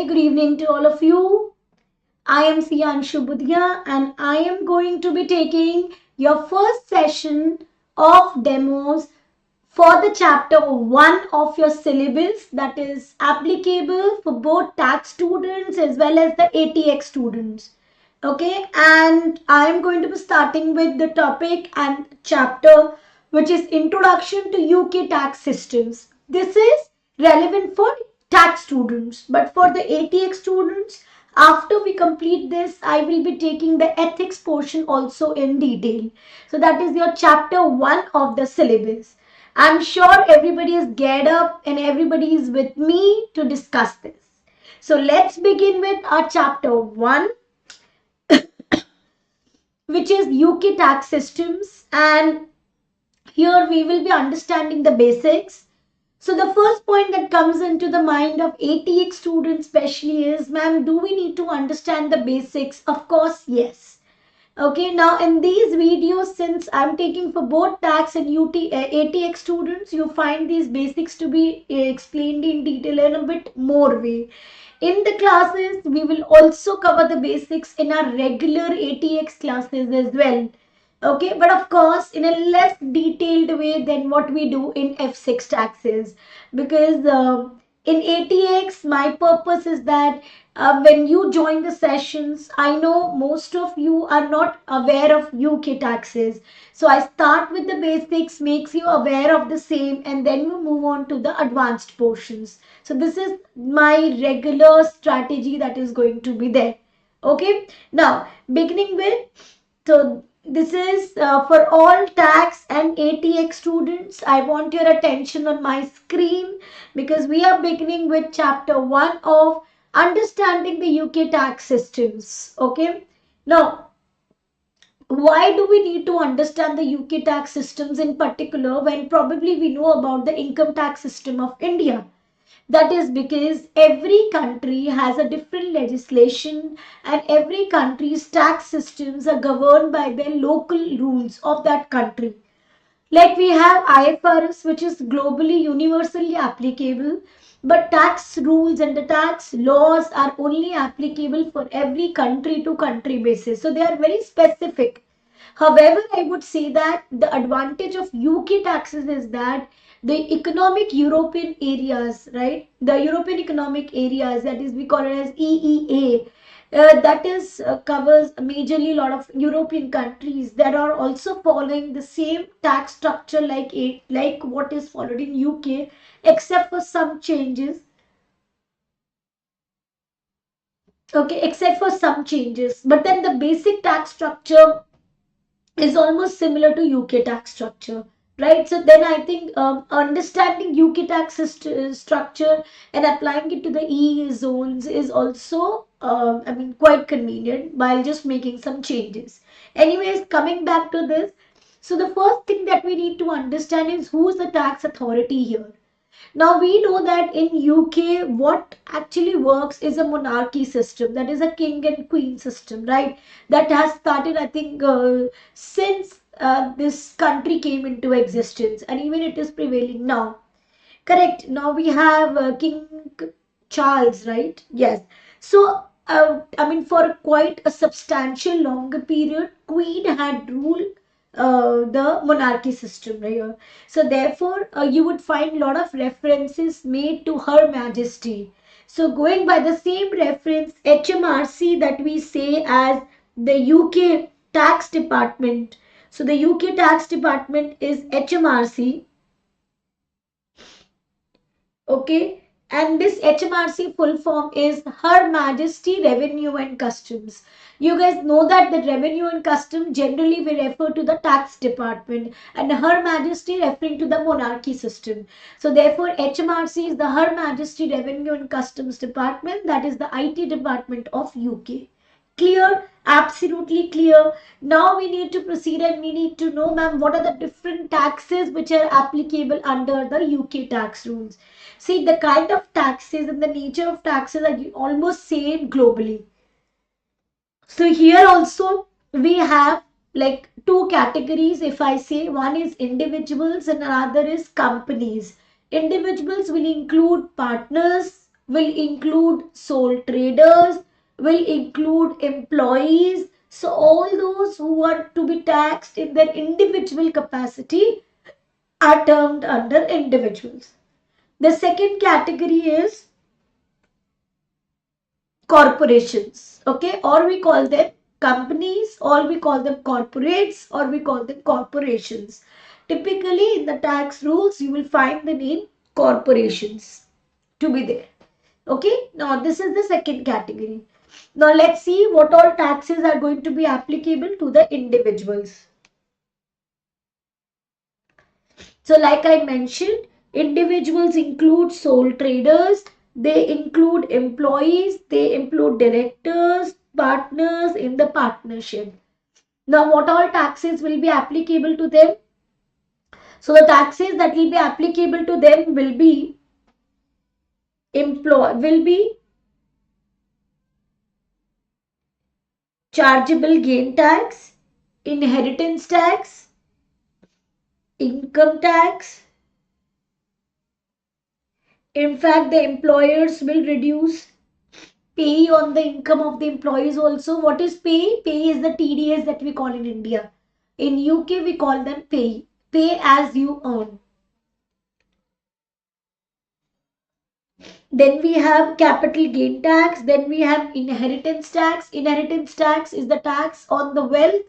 good evening to all of you. I am Siyanshu Budhia and I am going to be taking your first session of demos for the chapter 1 of your syllabus that is applicable for both tax students as well as the ATX students. Okay, and I am going to be starting with the topic and chapter which is Introduction to UK Tax Systems. This is relevant for tax students, but for the ATX students, after we complete this, I will be taking the ethics portion also in detail. So that is your chapter 1 of the syllabus. I'm sure everybody is geared up and everybody is with me to discuss this. So let's begin with our chapter 1, which is UK tax systems, and here we will be understanding the basics. So the first point that comes into the mind of ATX students especially is, ma'am, do we need to understand the basics? Of course, yes. Okay, now in these videos, since I'm taking for both tax and ATX students, you find these basics to be explained in detail in a bit more way. In the classes, we will also cover the basics in our regular ATX classes as well. Okay, but of course in a less detailed way than what we do in F6 taxes, because in ATX my purpose is that when you join the sessions, I know most of you are not aware of UK taxes, so I start with the basics, makes you aware of the same, and then we move on to the advanced portions. So this is my regular strategy that is going to be there. Okay, now beginning with, so this is for all tax and ATX students. I want your attention on my screen because we are beginning with chapter 1 of understanding the UK tax systems. Okay. Now, why do we need to understand the UK tax systems in particular when probably we know about the income tax system of India? That is because every country has a different legislation and every country's tax systems are governed by the local rules of that country. Like we have IFRS, which is globally universally applicable, but tax rules and the tax laws are only applicable for every country to country basis. So they are very specific. However, I would say that the advantage of UK taxes is that the economic European areas, right? The European economic areas, that is, we call it as EEA, that is covers majorly a lot of European countries that are also following the same tax structure like what is followed in UK, except for some changes. Okay, except for some changes, but then the basic tax structure is almost similar to UK tax structure, right? So then I think understanding UK tax structure and applying it to the EE zones is also, I mean, quite convenient while just making some changes. Anyways, coming back to this, so the first thing that we need to understand is who's the tax authority here. Now we know that in UK what actually works is a monarchy system, that is a king and queen system, right? That has started, I think, since this country came into existence, and even it is prevailing now. Correct. Now we have King Charles, right? Yes. So I mean, for quite a substantial longer period, Queen had ruled the monarchy system right here. So therefore, you would find a lot of references made to Her Majesty. So going by the same reference, HMRC that we say as the UK tax department. So the UK tax department is HMRC. Okay, and this HMRC full form is Her Majesty Revenue and Customs. You guys know that the Revenue and Customs generally we refer to the tax department, and Her Majesty referring to the monarchy system. So therefore HMRC is the Her Majesty Revenue and Customs department, that is the IT department of UK. Clear? Absolutely clear. Now we need to proceed and we need to know, ma'am, what are the different taxes which are applicable under the UK tax rules. See, the kind of taxes and the nature of taxes are almost same globally. So here also we have like two categories. If I say one is individuals and another is companies. Individuals will include partners, will include sole traders, will include employees. So all those who are to be taxed in their individual capacity are termed under individuals. The second category is corporations, okay, or we call them companies, or we call them corporates, or we call them corporations. Typically in the tax rules you will find the name corporations to be there. Okay, now this is the second category. Now let's see what all taxes are going to be applicable to the individuals. So like I mentioned, individuals include sole traders, they include employees, they include directors, partners in the partnership. Now what all taxes will be applicable to them? So the taxes that will be applicable to them will be chargeable gain tax, inheritance tax, income tax. In fact, the employers will reduce pay on the income of the employees also. What is pay? Pay is the TDS that we call in India. In UK, we call them pay. Pay as you earn. Then we have capital gain tax. Then we have inheritance tax. Inheritance tax is the tax on the wealth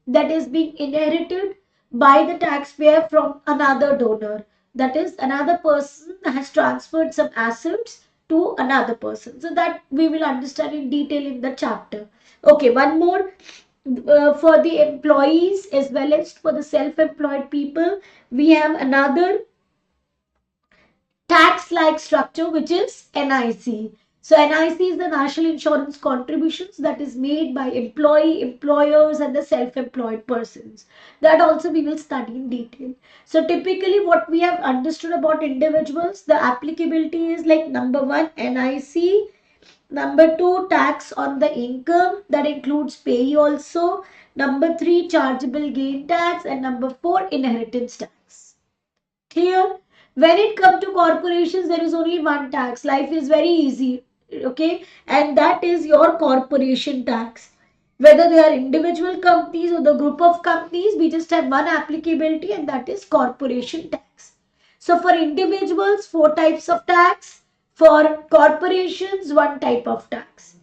that is being inherited by the taxpayer from another donor. That is, another person has transferred some assets to another person. So that we will understand in detail in the chapter. Okay, one more. For the employees as well as for the self-employed people, we have another tax-like structure, which is NIC. So NIC is the national insurance contributions that is made by employee, employers and the self-employed persons. That also we will study in detail. So typically what we have understood about individuals, the applicability is like number 1, NIC, number 2, tax on the income, that includes pay also, number 3, chargeable gain tax, and number 4, inheritance tax. Clear? When it comes to corporations, there is only one tax. Life is very easy, okay? And that is your corporation tax. Whether they are individual companies or the group of companies, we just have one applicability, and that is corporation tax. So for individuals, 4 types of tax. For corporations, 1 type of tax.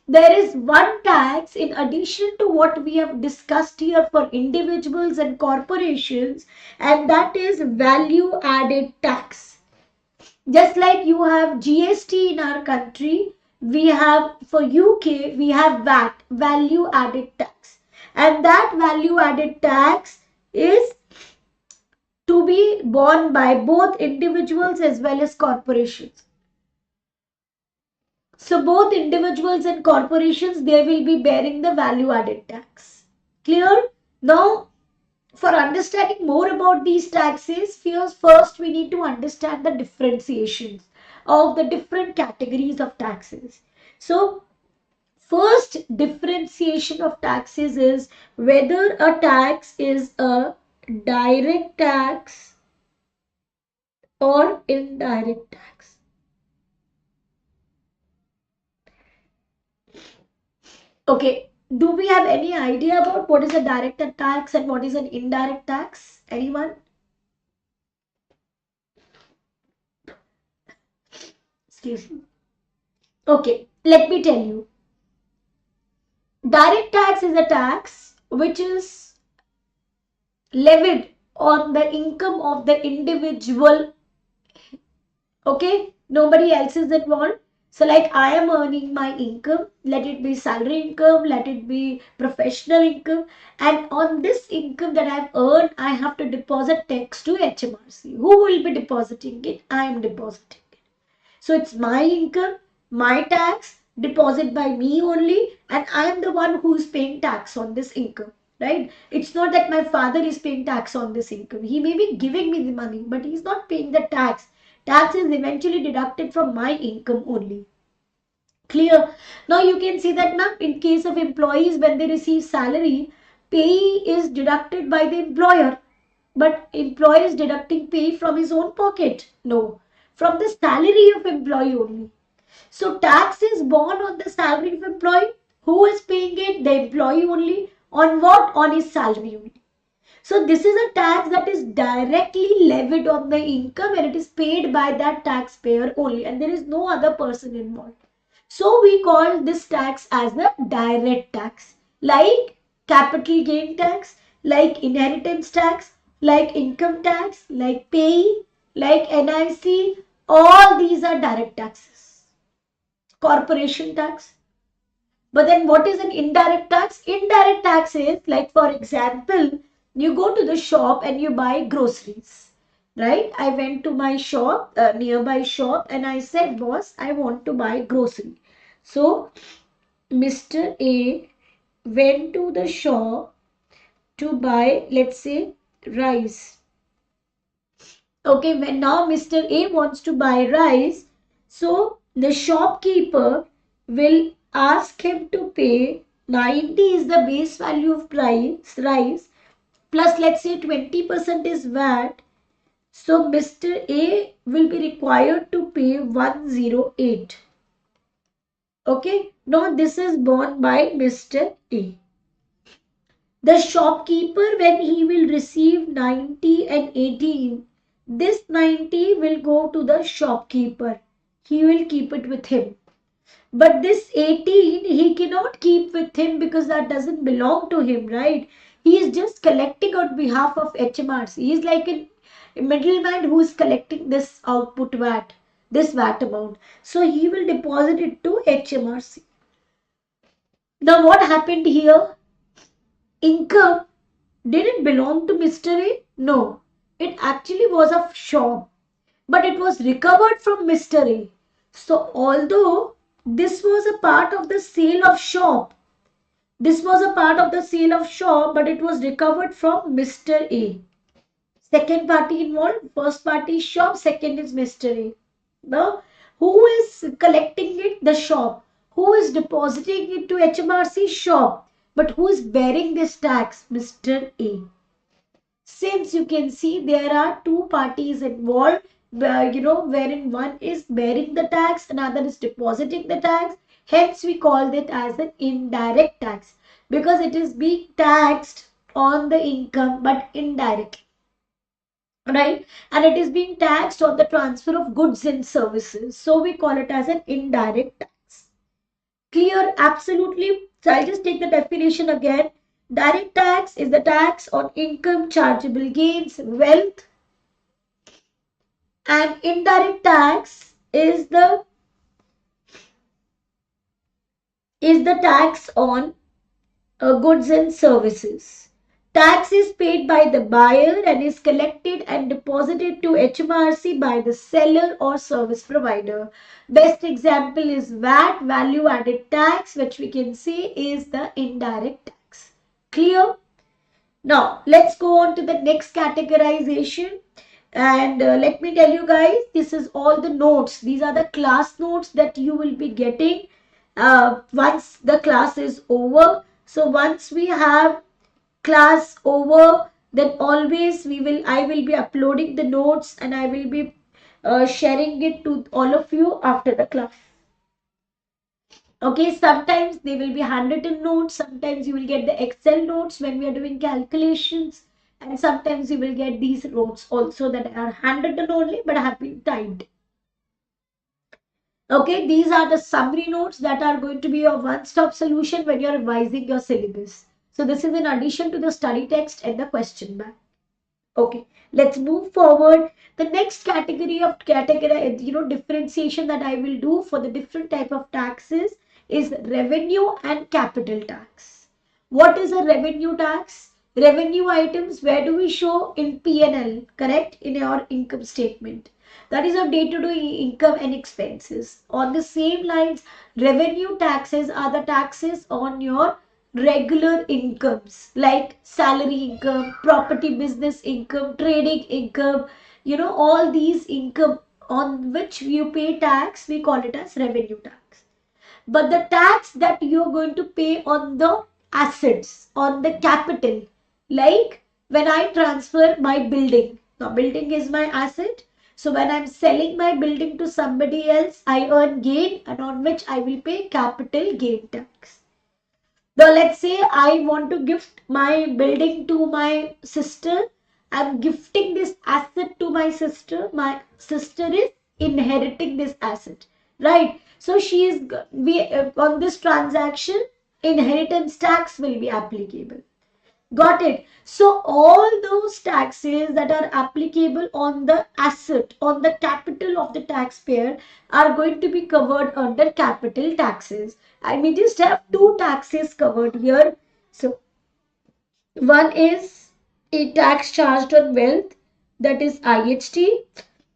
There is one tax in addition to what we have discussed here for individuals and corporations, and that is value added tax. Just like you have GST in our country, we have for UK, we have VAT, value added tax. And that value added tax is to be borne by both individuals as well as corporations. So both individuals and corporations, they will be bearing the value added tax. Clear? Now, for understanding more about these taxes, first we need to understand the differentiations of the different categories of taxes. So, first differentiation of taxes is whether a tax is a direct tax or indirect tax. Okay, do we have any idea about what is a direct tax and what is an indirect tax? Anyone? Excuse me. Okay, let me tell you. Direct tax is a tax which is levied on the income of the individual. Okay, nobody else is involved. So like I am earning my income, let it be salary income, let it be professional income, and on this income that I have earned, I have to deposit tax to HMRC. Who will be depositing it? I am depositing it. So it's my income, my tax, deposit by me only, and I am the one who is paying tax on this income, right? It's not that my father is paying tax on this income. He may be giving me the money, but he's not paying the tax. Tax is eventually deducted from my income only. Clear? Now you can see that now in case of employees, when they receive salary, pay is deducted by the employer. But employer is deducting pay from his own pocket. No, from the salary of employee only. So tax is borne on the salary of employee. Who is paying it? The employee only. On what? On his salary only. So this is a tax that is directly levied on the income and it is paid by that taxpayer only, and there is no other person involved. So we call this tax as the direct tax, like capital gain tax, like inheritance tax, like income tax, like pay, like NIC. All these are direct taxes. Corporation tax. But then what is an indirect tax? Indirect tax is, like, for example, you go to the shop and you buy groceries, right? I went to my shop, nearby shop, and I said, boss, I want to buy grocery. So Mr. A went to the shop to buy, let's say, rice. Okay, when now Mr. A wants to buy rice, so the shopkeeper will ask him to pay 90 is the base value of rice, plus let's say 20% is VAT. So Mr. A will be required to pay 108. Okay, now this is borne by Mr. A. The shopkeeper, when he will receive 90 and 18, this 90 will go to the shopkeeper. He will keep it with him. But this 18, he cannot keep with him because that doesn't belong to him, right? He is just collecting on behalf of HMRC. He is like a middleman who is collecting this output VAT, this VAT amount. So he will deposit it to HMRC. Now what happened here? Income didn't belong to Mr. A? No. It actually was a shop, but it was recovered from Mr. A. So although this was a part of the sale of shop, but it was recovered from Mr. A. Second party involved, first party shop, second is Mr. A. Now, who is collecting it? The shop. Who is depositing it to HMRC? Shop. But who is bearing this tax? Mr. A. Since you can see there are two parties involved, wherein one is bearing the tax, another is depositing the tax. Hence, we call it as an indirect tax because it is being taxed on the income but indirectly. Right, and it is being taxed on the transfer of goods and services, so we call it as an indirect tax. Clear? Absolutely. So I'll just take the definition again. Direct tax is the tax on income, chargeable gains, wealth, and indirect tax is the tax on goods and services. Tax is paid by the buyer and is collected and deposited to HMRC by the seller or service provider. Best example is VAT, value added tax, which we can say is the indirect tax. Clear? Now, let's go on to the next categorization. And let me tell you guys, this is all the notes. These are the class notes that you will be getting once the class is over. So once we have class over, then always I will be uploading the notes and I will be sharing it to all of you after the class. Okay, sometimes they will be handwritten notes, sometimes you will get the Excel notes when we are doing calculations, and sometimes you will get these notes also that are handwritten only but have been typed. Okay, these are the summary notes that are going to be your one-stop solution when you are revising your syllabus. So this is in addition to the study text and the question bank. Okay, let's move forward. The next category of differentiation that I will do for the different type of taxes is revenue and capital tax. What is a revenue tax? Revenue items, where do we show? In P&L, correct? In your income statement. That is our day-to-day income and expenses. On the same lines, revenue taxes are the taxes on your regular incomes like salary income, property business income, trading income, all these income on which you pay tax, we call it as revenue tax. But the tax that you're going to pay on the assets, on the capital, like when I transfer my building, now building is my asset, So when I'm selling my building to somebody else, I earn gain and on which I will pay capital gain tax. Now let's say I want to gift my building to my sister. I'm gifting this asset to my sister. My sister is inheriting this asset, right? So she is on this transaction, inheritance tax will be applicable. Got it. So all those taxes that are applicable on the asset, on the capital of the taxpayer are going to be covered under capital taxes. And we just have two taxes covered here. So one is a tax charged on wealth, that is IHT,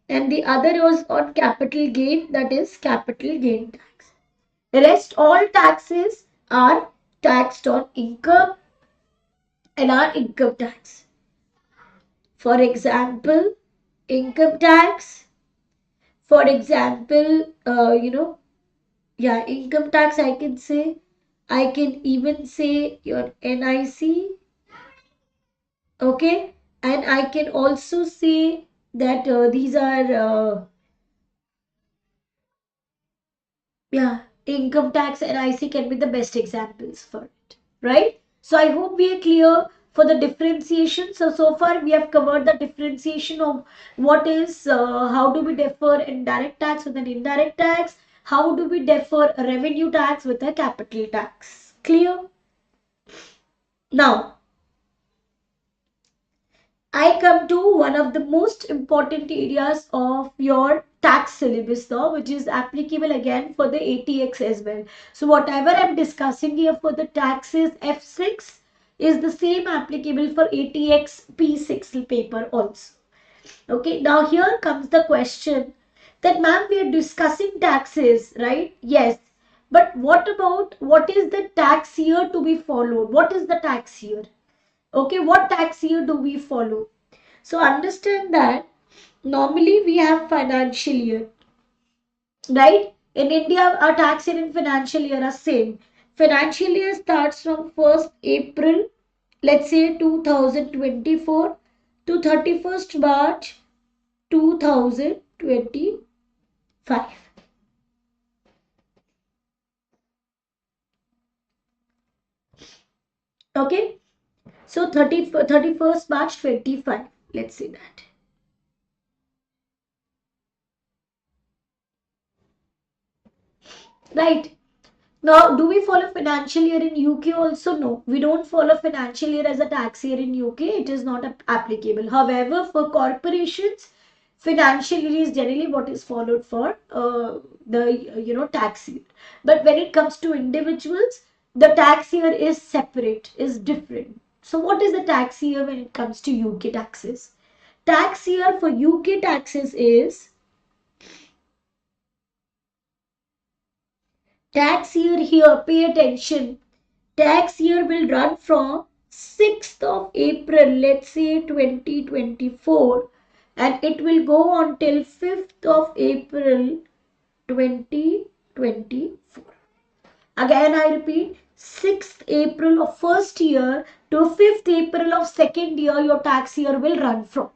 and the other is on capital gain, that is capital gain tax. The rest all taxes are taxed on income and are income tax. For example, income tax. For example, income tax I can say. I can even say your NIC. Okay. And I can also say that these are, income tax and IC can be the best examples for it. Right? So I hope we are clear for the differentiation. So far we have covered the differentiation of what is, how do we defer indirect tax with an indirect tax, how do we defer a revenue tax with a capital tax. Clear? Now I come to one of the most important areas of your tax syllabus now, which is applicable again for the ATX as well. So whatever I'm discussing here for the taxes F6 is the same applicable for ATX P6 paper also. Okay, now here comes the question that ma'am, we are discussing taxes, right? Yes. But what about what is the tax year to be followed? What is the tax year? Okay, what tax year do we follow? So understand that normally we have financial year, right? In India, our tax year and financial year are same. Financial year starts from 1st April, let's say 2024 to 31st March 2025. Okay, so 31st March 25. Let's say that. Right. Now, do we follow financial year in UK also? No, we don't follow financial year as a tax year in UK. It is not applicable. However, for corporations, financial year is generally what is followed for the tax year. But when it comes to individuals, the tax year is separate, is different. So, what is the tax year when it comes to UK taxes? Tax year for UK taxes is tax year here, pay attention. Tax year will run from 6th of April, let's say 2024, and it will go on till 5th of April 2024. Again, I repeat, 6th April of first year to 5th April of second year, your tax year will run from.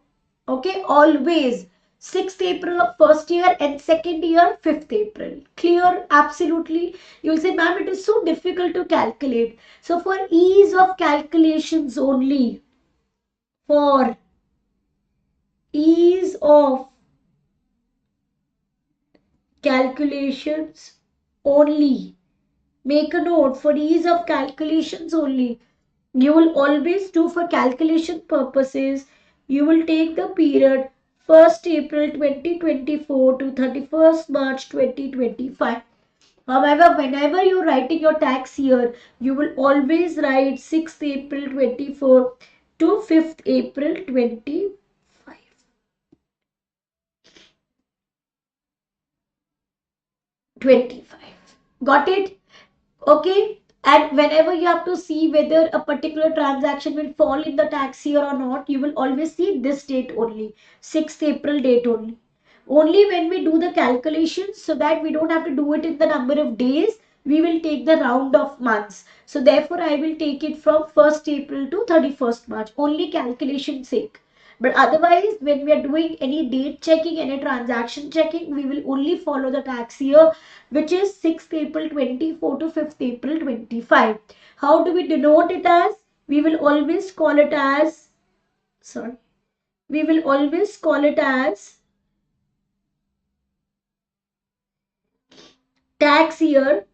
Okay, always 6th April of first year and second year 5th April. Clear? Absolutely. You'll say, ma'am, it is so difficult to calculate. So for ease of calculations only, for ease of calculations only, make a note, for ease of calculations only, you will always do for calculation purposes, you will take the period 1st April 2024 to 31st March 2025. However, whenever you're writing your tax year, you will always write 6th April 24 to 5th April 25. Got it? Okay. And whenever you have to see whether a particular transaction will fall in the tax year or not, you will always see this date only, 6th April date only. Only when we do the calculations, so that we don't have to do it in the number of days, we will take the round of months. So therefore, I will take it from 1st April to 31st March, only calculation sake. But otherwise, when we are doing any date checking, any transaction checking, we will only follow the tax year, which is 6th April 24 to 5th April 25. How do we denote it as? We will always call it as, sorry, we will always call it as tax year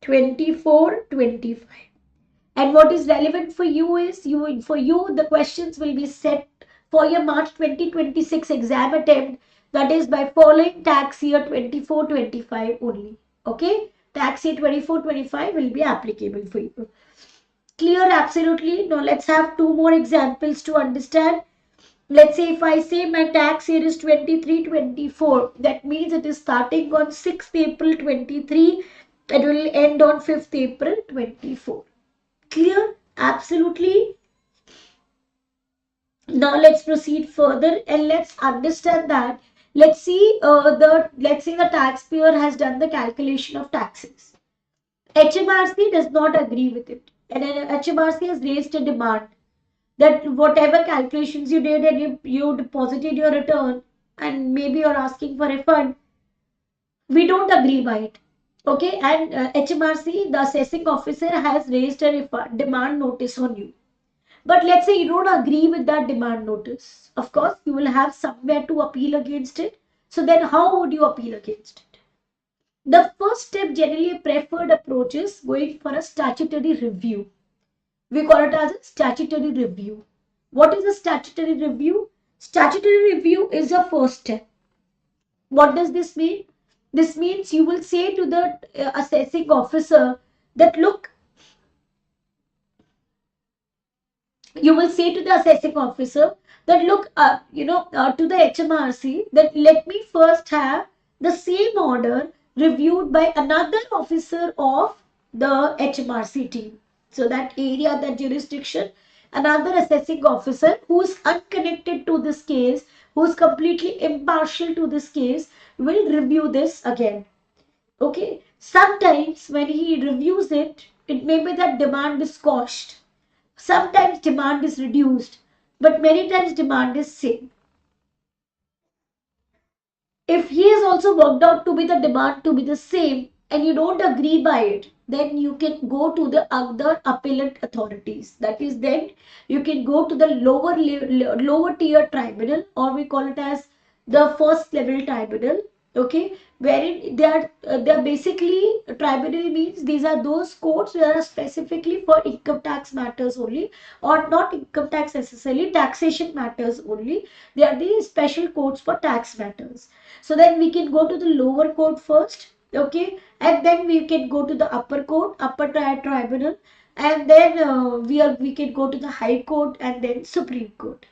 24-25. And what is relevant for you is, the questions will be set for your March 2026 exam attempt, that is by following tax year 24-25 only. Okay, tax year 24-25 will be applicable for you. Clear? Absolutely. Now let's have two more examples to understand. Let's say if I say my tax year is 23-24, that means it is starting on 6th April 23, it will end on 5th April 24. Clear? Absolutely. Now let's proceed further and let's understand that. Let's see the taxpayer has done the calculation of taxes. HMRC does not agree with it, and HMRC has raised a demand that whatever calculations you did and you deposited your return and maybe you're asking for refund, we don't agree by it. Okay, and HMRC, the assessing officer, has raised a demand notice on you. But let's say you don't agree with that demand notice. Of course, you will have somewhere to appeal against it. So then how would you appeal against it? The first step, generally a preferred approach, is going for a statutory review. We call it as a statutory review. What is a statutory review? Statutory review is your first step. What does this mean? This means you will say to the assessing officer that, look, you will say to the assessing officer that, look, to the HMRC, that let me first have the same order reviewed by another officer of the HMRC team. So that area, that jurisdiction, another assessing officer who is unconnected to this case, who is completely impartial to this case, will review this again. Okay. Sometimes when he reviews it, it may be that demand is quashed. Sometimes demand is reduced, but many times demand is same. If he has also worked out to be the demand to be the same and you don't agree by it, then you can go to the other appellate authorities. That is, then you can go to the lower tier tribunal, or we call it as the first level tribunal. Okay, wherein they are basically, tribunal means these are those courts that are specifically for income tax matters only, or not income tax necessarily, taxation matters only. They are the special courts for tax matters. So then we can go to the lower court first, okay, and then we can go to the upper court, upper tribunal, and then we can go to the high court and then Supreme Court.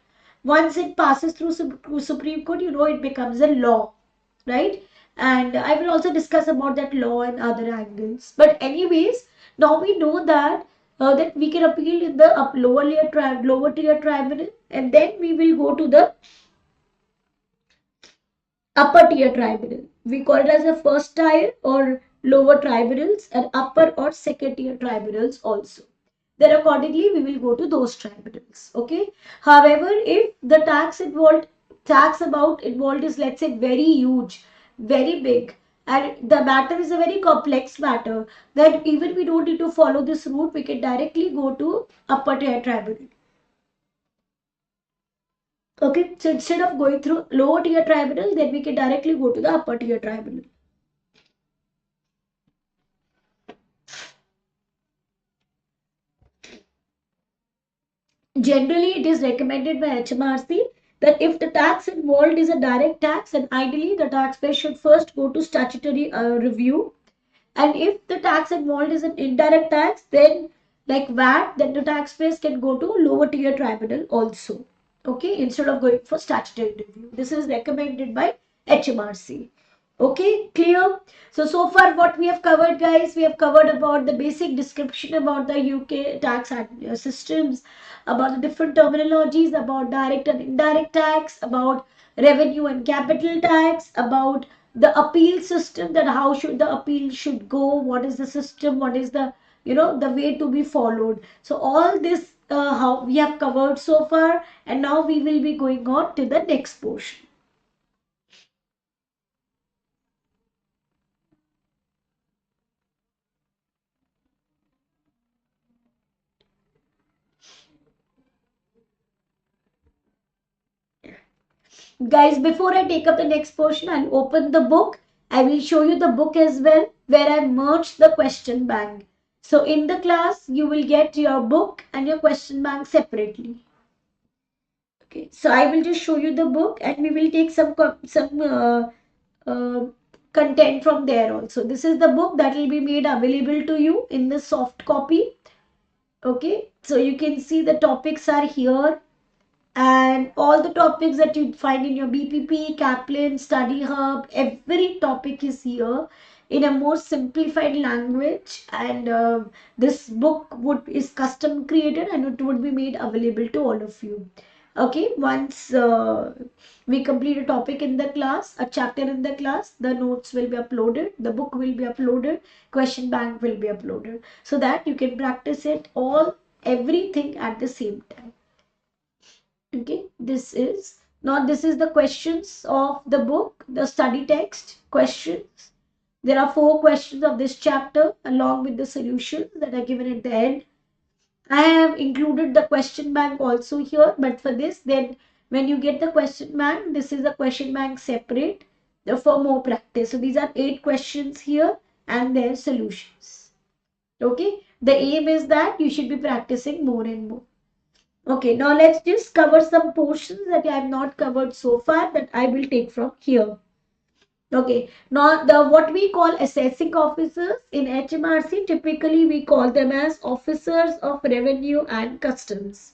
Once it passes through Supreme Court, it becomes a law, right? And I will also discuss about that law and other angles. But anyways, now we know that that we can appeal in the lower tier tribunal, and then we will go to the upper tier tribunal. We call it as a first tier or lower tribunals, and upper or second tier tribunals also. Then accordingly we will go to those tribunals. Okay. However, if the tax amount involved is, let's say, very huge, very big, and the matter is a very complex matter, then even we don't need to follow this route, we can directly go to upper tier tribunal. Okay, so instead of going through lower tier tribunal, then we can directly go to the upper tier tribunal. Generally, it is recommended by HMRC that if the tax involved is a direct tax, then ideally the taxpayer should first go to statutory review. And if the tax involved is an indirect tax, then like VAT, then the taxpayers can go to lower tier tribunal also. Okay, instead of going for statutory review. This is recommended by HMRC. Okay, clear? So far what we have covered, guys, we have covered about the basic description about the UK tax systems, about the different terminologies, about direct and indirect tax, about revenue and capital tax, about the appeal system, that how should the appeal should go, what is the system, what is the the way to be followed. So all this how we have covered so far, and now we will be going on to the next portion. Guys, before I take up the next portion, I'll open the book. I will show you the book as well, where I merged the question bank. So in the class, you will get your book and your question bank separately. Okay, so I will just show you the book, and we will take uh, content from there also. This is the book that will be made available to you in the soft copy. Okay, so you can see the topics are here, and all the topics that you find in your BPP, Kaplan, Study Hub, every topic is here in a more simplified language. And this book is custom created, and it would be made available to all of you. Okay, once we complete a topic in the class, a chapter in the class, the notes will be uploaded, the book will be uploaded, question bank will be uploaded, so that you can practice it all, everything at the same time. Okay, this is the questions of the book, the study text questions. There are 4 questions of this chapter along with the solutions that are given at the end. I have included the question bank also here, but for this, then when you get the question bank, this is a question bank separate for more practice. So these are 8 questions here and their solutions. Okay, the aim is that you should be practicing more and more. Okay, now let's just cover some portions that I have not covered so far that I will take from here. Okay, now the what we call assessing officers in HMRC, typically we call them as officers of revenue and customs.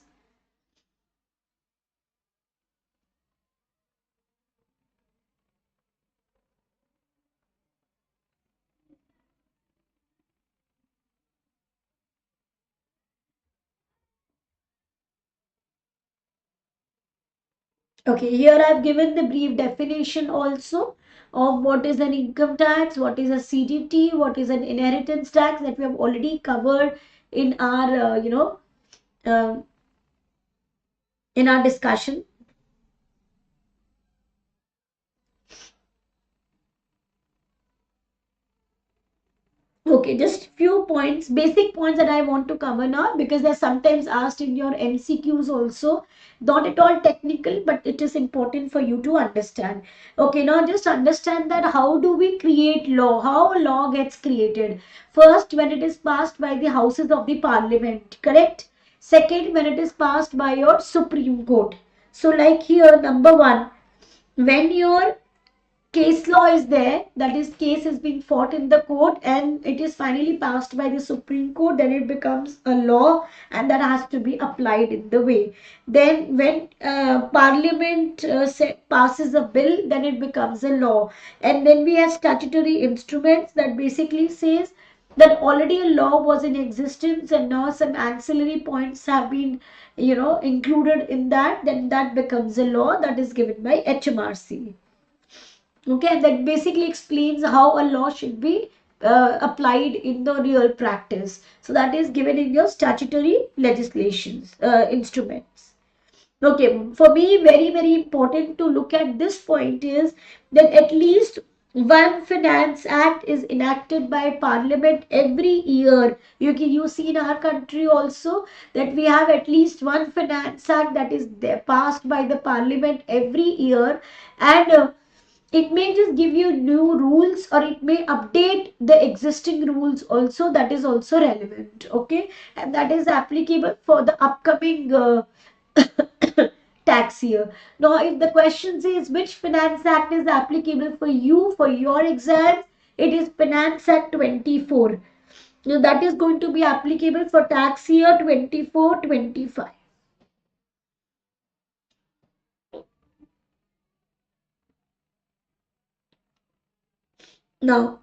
Okay, here I've given the brief definition also of what is an income tax, what is a CDT, what is an inheritance tax, that we have already covered in our, uh, in our discussion. Okay, just few points, basic points that I want to cover now, because they're sometimes asked in your MCQs also. Not at all technical, but it is important for you to understand. Okay, now just understand that how do we create law? How a law gets created? First, when it is passed by the houses of the parliament, correct? Second, when it is passed by your Supreme Court. So like here, number 1, when your case law is there, that is case is being fought in the court and it is finally passed by the Supreme Court, then it becomes a law, and that has to be applied in the way. Then when parliament passes a bill, then it becomes a law. And then we have statutory instruments that basically says that already a law was in existence and now some ancillary points have been included in that, then that becomes a law that is given by HMRC. Okay, that basically explains how a law should be applied in the real practice. So that is given in your statutory legislations instruments. Okay, for me, very, very important to look at this point is that at least one finance act is enacted by parliament every year. You see in our country also that we have at least one finance act that is passed by the parliament every year. And it may just give you new rules, or it may update the existing rules also, that is also relevant. Okay, and that is applicable for the upcoming tax year. Now if the question says which finance act is applicable for you for your exams, it is Finance Act 24. Now that is going to be applicable for tax year 24-25. Now,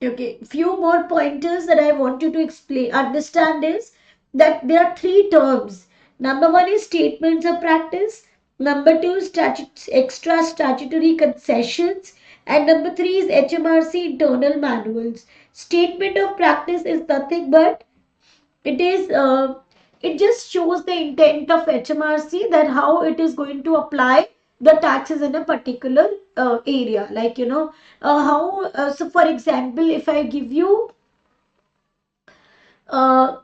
okay, few more pointers that I want you to understand is that there are 3 terms. Number 1 is statements of practice. Number 2 is extra statutory concessions. And number 3 is HMRC internal manuals. Statement of practice is nothing but It is it just shows the intent of HMRC, that how it is going to apply the taxes in a particular area. Like, how, so for example, if I give you uh,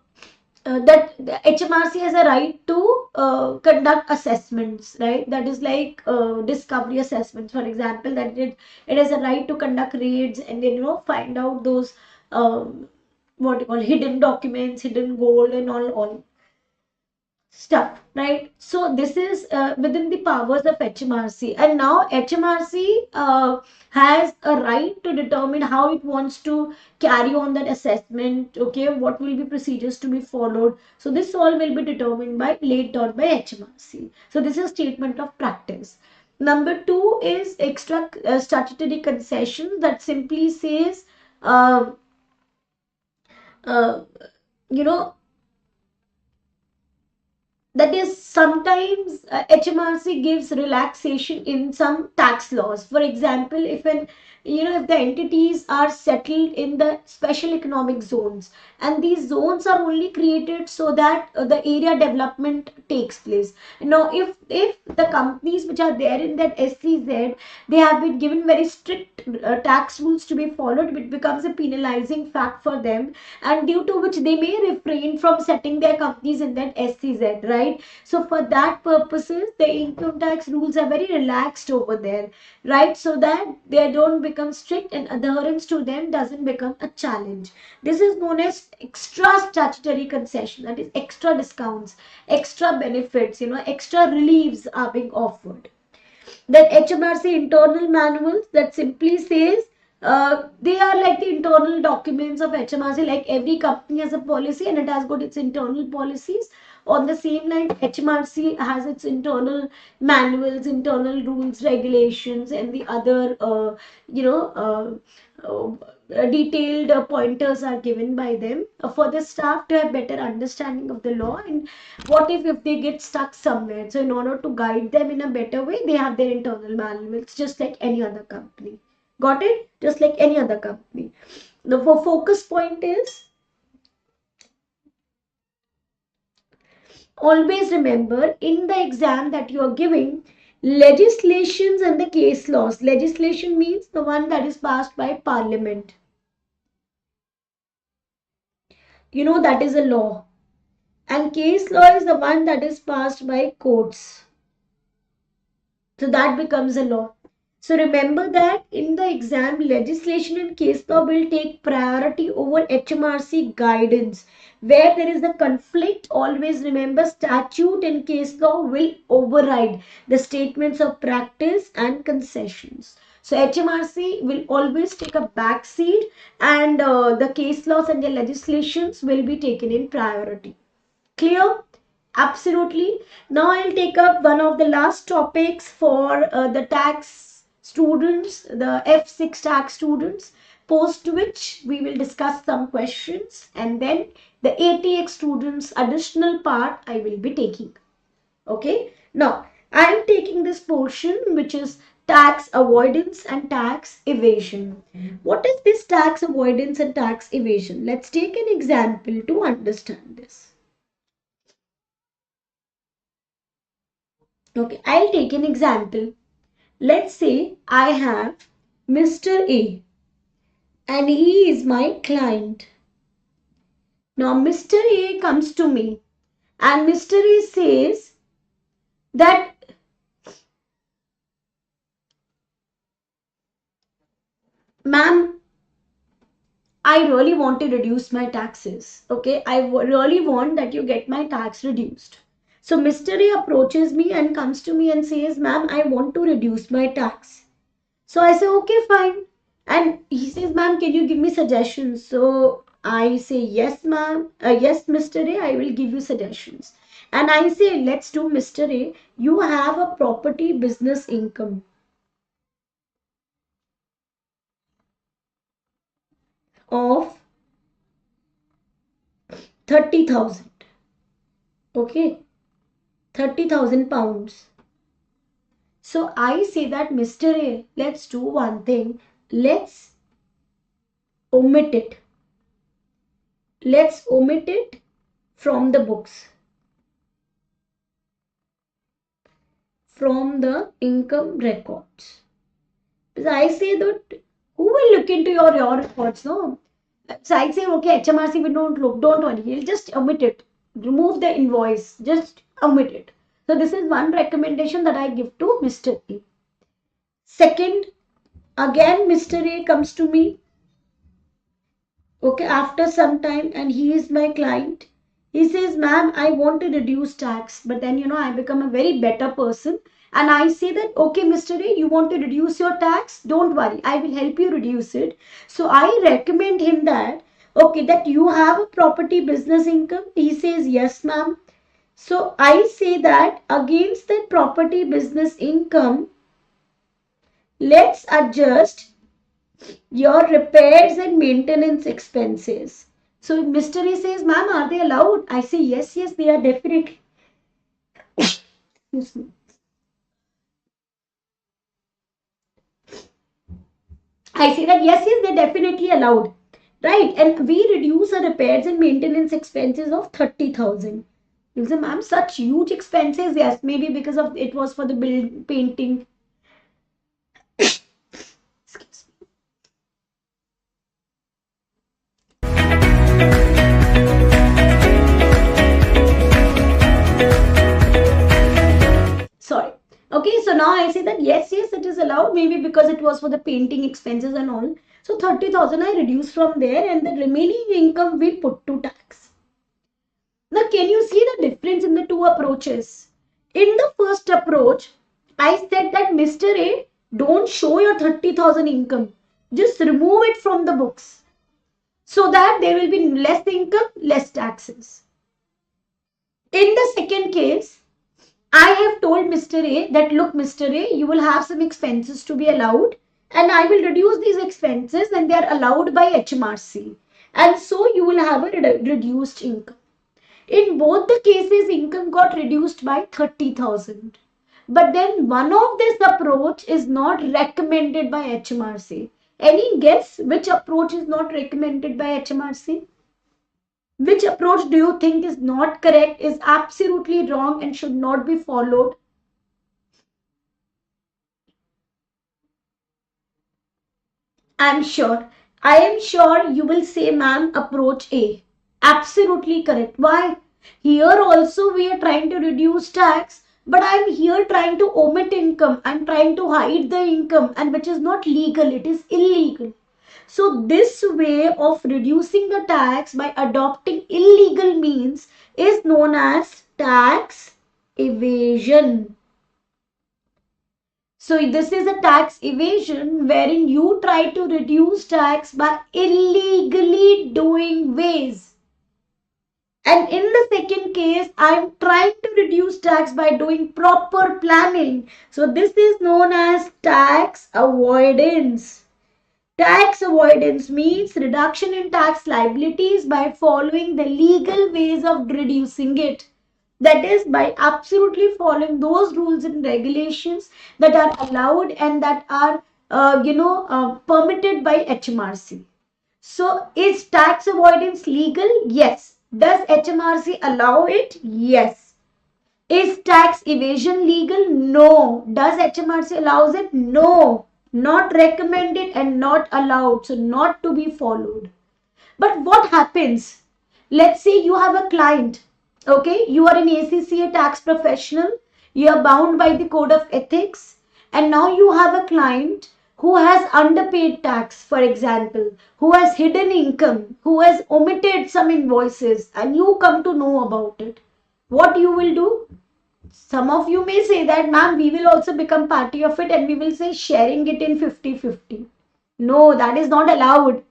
that the HMRC has a right to conduct assessments, right? That is like discovery assessments, for example, that it has a right to conduct raids and then, find out those what you call hidden documents, hidden gold, and all stuff, right? So this is within the powers of HMRC, and now HMRC has a right to determine how it wants to carry on that assessment. Okay, what will be procedures to be followed? So this all will be determined by laid down by HMRC. So this is statement of practice. Number two is extra statutory concession, that simply says, uh, uh, you know that is, sometimes HMRC gives relaxation in some tax laws. For example, if the entities are settled in the special economic zones, and these zones are only created so that the area development takes place. Now, if the companies which are there in that SCZ, they have been given very strict tax rules to be followed, which becomes a penalizing fact for them, and due to which they may refrain from setting their companies in that SCZ, right? So for that purposes, the income tax rules are very relaxed over there, right? So that they don't become strict and adherence to them doesn't become a challenge. This is known as extra statutory concession, that is extra discounts, extra benefits, extra reliefs are being offered. That HMRC internal manuals, that simply says, they are like the internal documents of HMRC. Like every company has a policy and it has got its internal policies. On the same line, HMRC has its internal manuals, internal rules, regulations, and the other, detailed pointers are given by them for the staff to have better understanding of the law. And what if they get stuck somewhere? So in order to guide them in a better way, they have their internal manuals, just like any other company. Got it? Just like any other company. The focus point is, always remember in the exam that you are giving, legislations and the case laws. Legislation means the one that is passed by parliament. That is a law. And case law is the one that is passed by courts. So that becomes a law. So remember that in the exam, legislation and case law will take priority over HMRC guidance. Where there is a conflict, always remember statute and case law will override the statements of practice and concessions. So HMRC will always take a back seat, and the case laws and the legislations will be taken in priority. Clear? Absolutely. Now I'll take up one of the last topics for the tax students, the F6 tax students, post which we will discuss some questions, and then the ATX students additional part I will be taking. Okay. Now I am taking this portion which is tax avoidance and tax evasion. What is this tax avoidance and tax evasion? Let's take an example to understand this. Okay, I'll take an example. Let's say I have Mr. A and he is my client. Now, Mr. A comes to me and Mr. A says that, ma'am, I really want to reduce my taxes. Okay, I really want that you get my tax reduced. So, Mr. A approaches me and comes to me and says, ma'am, I want to reduce my tax. So I say, okay, fine. And he says, ma'am, can you give me suggestions? So I say, yes, ma'am. Yes, Mr. A, I will give you suggestions. And I say, let's do, Mr. A, you have a property business income of 30,000. Okay, 30,000 pounds. So I say that, Mr. A, let's do one thing. Let's omit it. Let's omit it from the books, from the income records. Because I say that who will look into your records, no? So I say, okay, HMRC, we don't look, don't worry, you'll just omit it. Remove the invoice, just omit it. So this is one recommendation that I give to Mr. A. Second, again, Mr. A comes to me, okay, after some time, and he is my client. He says, ma'am, I want to reduce tax, but then, I become a very better person. And I say that, okay, Mr. A, you want to reduce your tax? Don't worry, I will help you reduce it. So I recommend him that, okay, that you have a property business income. He says, yes, ma'am. So I say that against that property business income, let's adjust your repairs and maintenance expenses. So Mr. A says, ma'am, are they allowed? I say, yes, yes, they are definitely. Excuse me. I say that, yes, yes, they're definitely allowed. Right? And we reduce our repairs and maintenance expenses of 30,000. You say, ma'am, such huge expenses? Yes, maybe because of it was for the build painting. Excuse me. Sorry. Okay, so now I say that yes, yes, it is allowed, maybe because it was for the painting expenses and all. So 30,000 I reduce from there, and the remaining income we put to tax. Now, can you see the difference in the two approaches? In the first approach, I said that Mr. A, don't show your 30,000 income. Just remove it from the books so that there will be less income, less taxes. In the second case, I have told Mr. A that, look, Mr. A, you will have some expenses to be allowed, and I will reduce these expenses, and they are allowed by HMRC. And so you will have a reduced income. In both the cases, income got reduced by 30,000. But then one of this approach is not recommended by HMRC. Any guess which approach is not recommended by HMRC? Which approach do you think is not correct, is absolutely wrong, and should not be followed? I am sure you will say, ma'am, approach A. Absolutely correct. Why? Here also we are trying to reduce tax, but I am here trying to omit income. I am trying to hide the income, and which is not legal, it is illegal. So this way of reducing the tax by adopting illegal means is known as tax evasion. So this is a tax evasion wherein you try to reduce tax by illegally doing ways. And in the second case, I am trying to reduce tax by doing proper planning. So this is known as tax avoidance. Tax avoidance means reduction in tax liabilities by following the legal ways of reducing it. That is by absolutely following those rules and regulations that are allowed and that are, permitted by HMRC. So is tax avoidance legal? Yes. Does HMRC allow it? Yes. Is tax evasion legal? No. Does HMRC allows it? No. Not recommended and not allowed. So not to be followed. But what happens? Let's say you have a client. Okay. You are an ACCA tax professional. You are bound by the code of ethics. And now you have a client who has underpaid tax, for example, who has hidden income, who has omitted some invoices, and you come to know about it. What you will do? Some of you may say that, ma'am, we will also become party of it and we will say sharing it in 50-50. No, that is not allowed.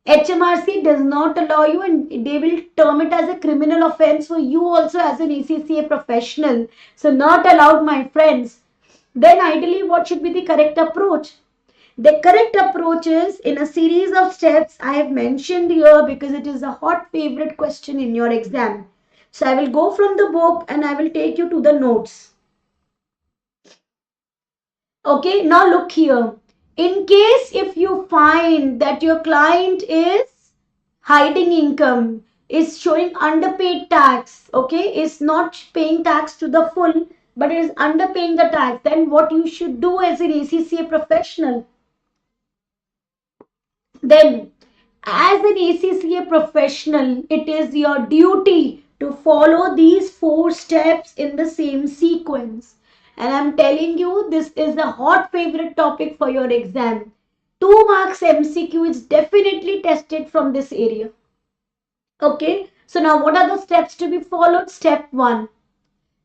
HMRC does not allow you, and they will term it as a criminal offense for you also as an ACCA professional. So not allowed, my friends. Then ideally, what should be the correct approach? The correct approach is in a series of steps I have mentioned here because it is a hot favorite question in your exam. So I will go from the book and I will take you to the notes. Okay, now look here. In case if you find that your client is hiding income, is showing underpaid tax, okay, is not paying tax to the full, but is underpaying the tax, then what you should do as an ACCA professional? Then, as an ACCA professional, it is your duty to follow these 4 steps in the same sequence. And I'm telling you, this is a hot favorite topic for your exam. 2 marks MCQ is definitely tested from this area. Okay, so now what are the steps to be followed? Step 1.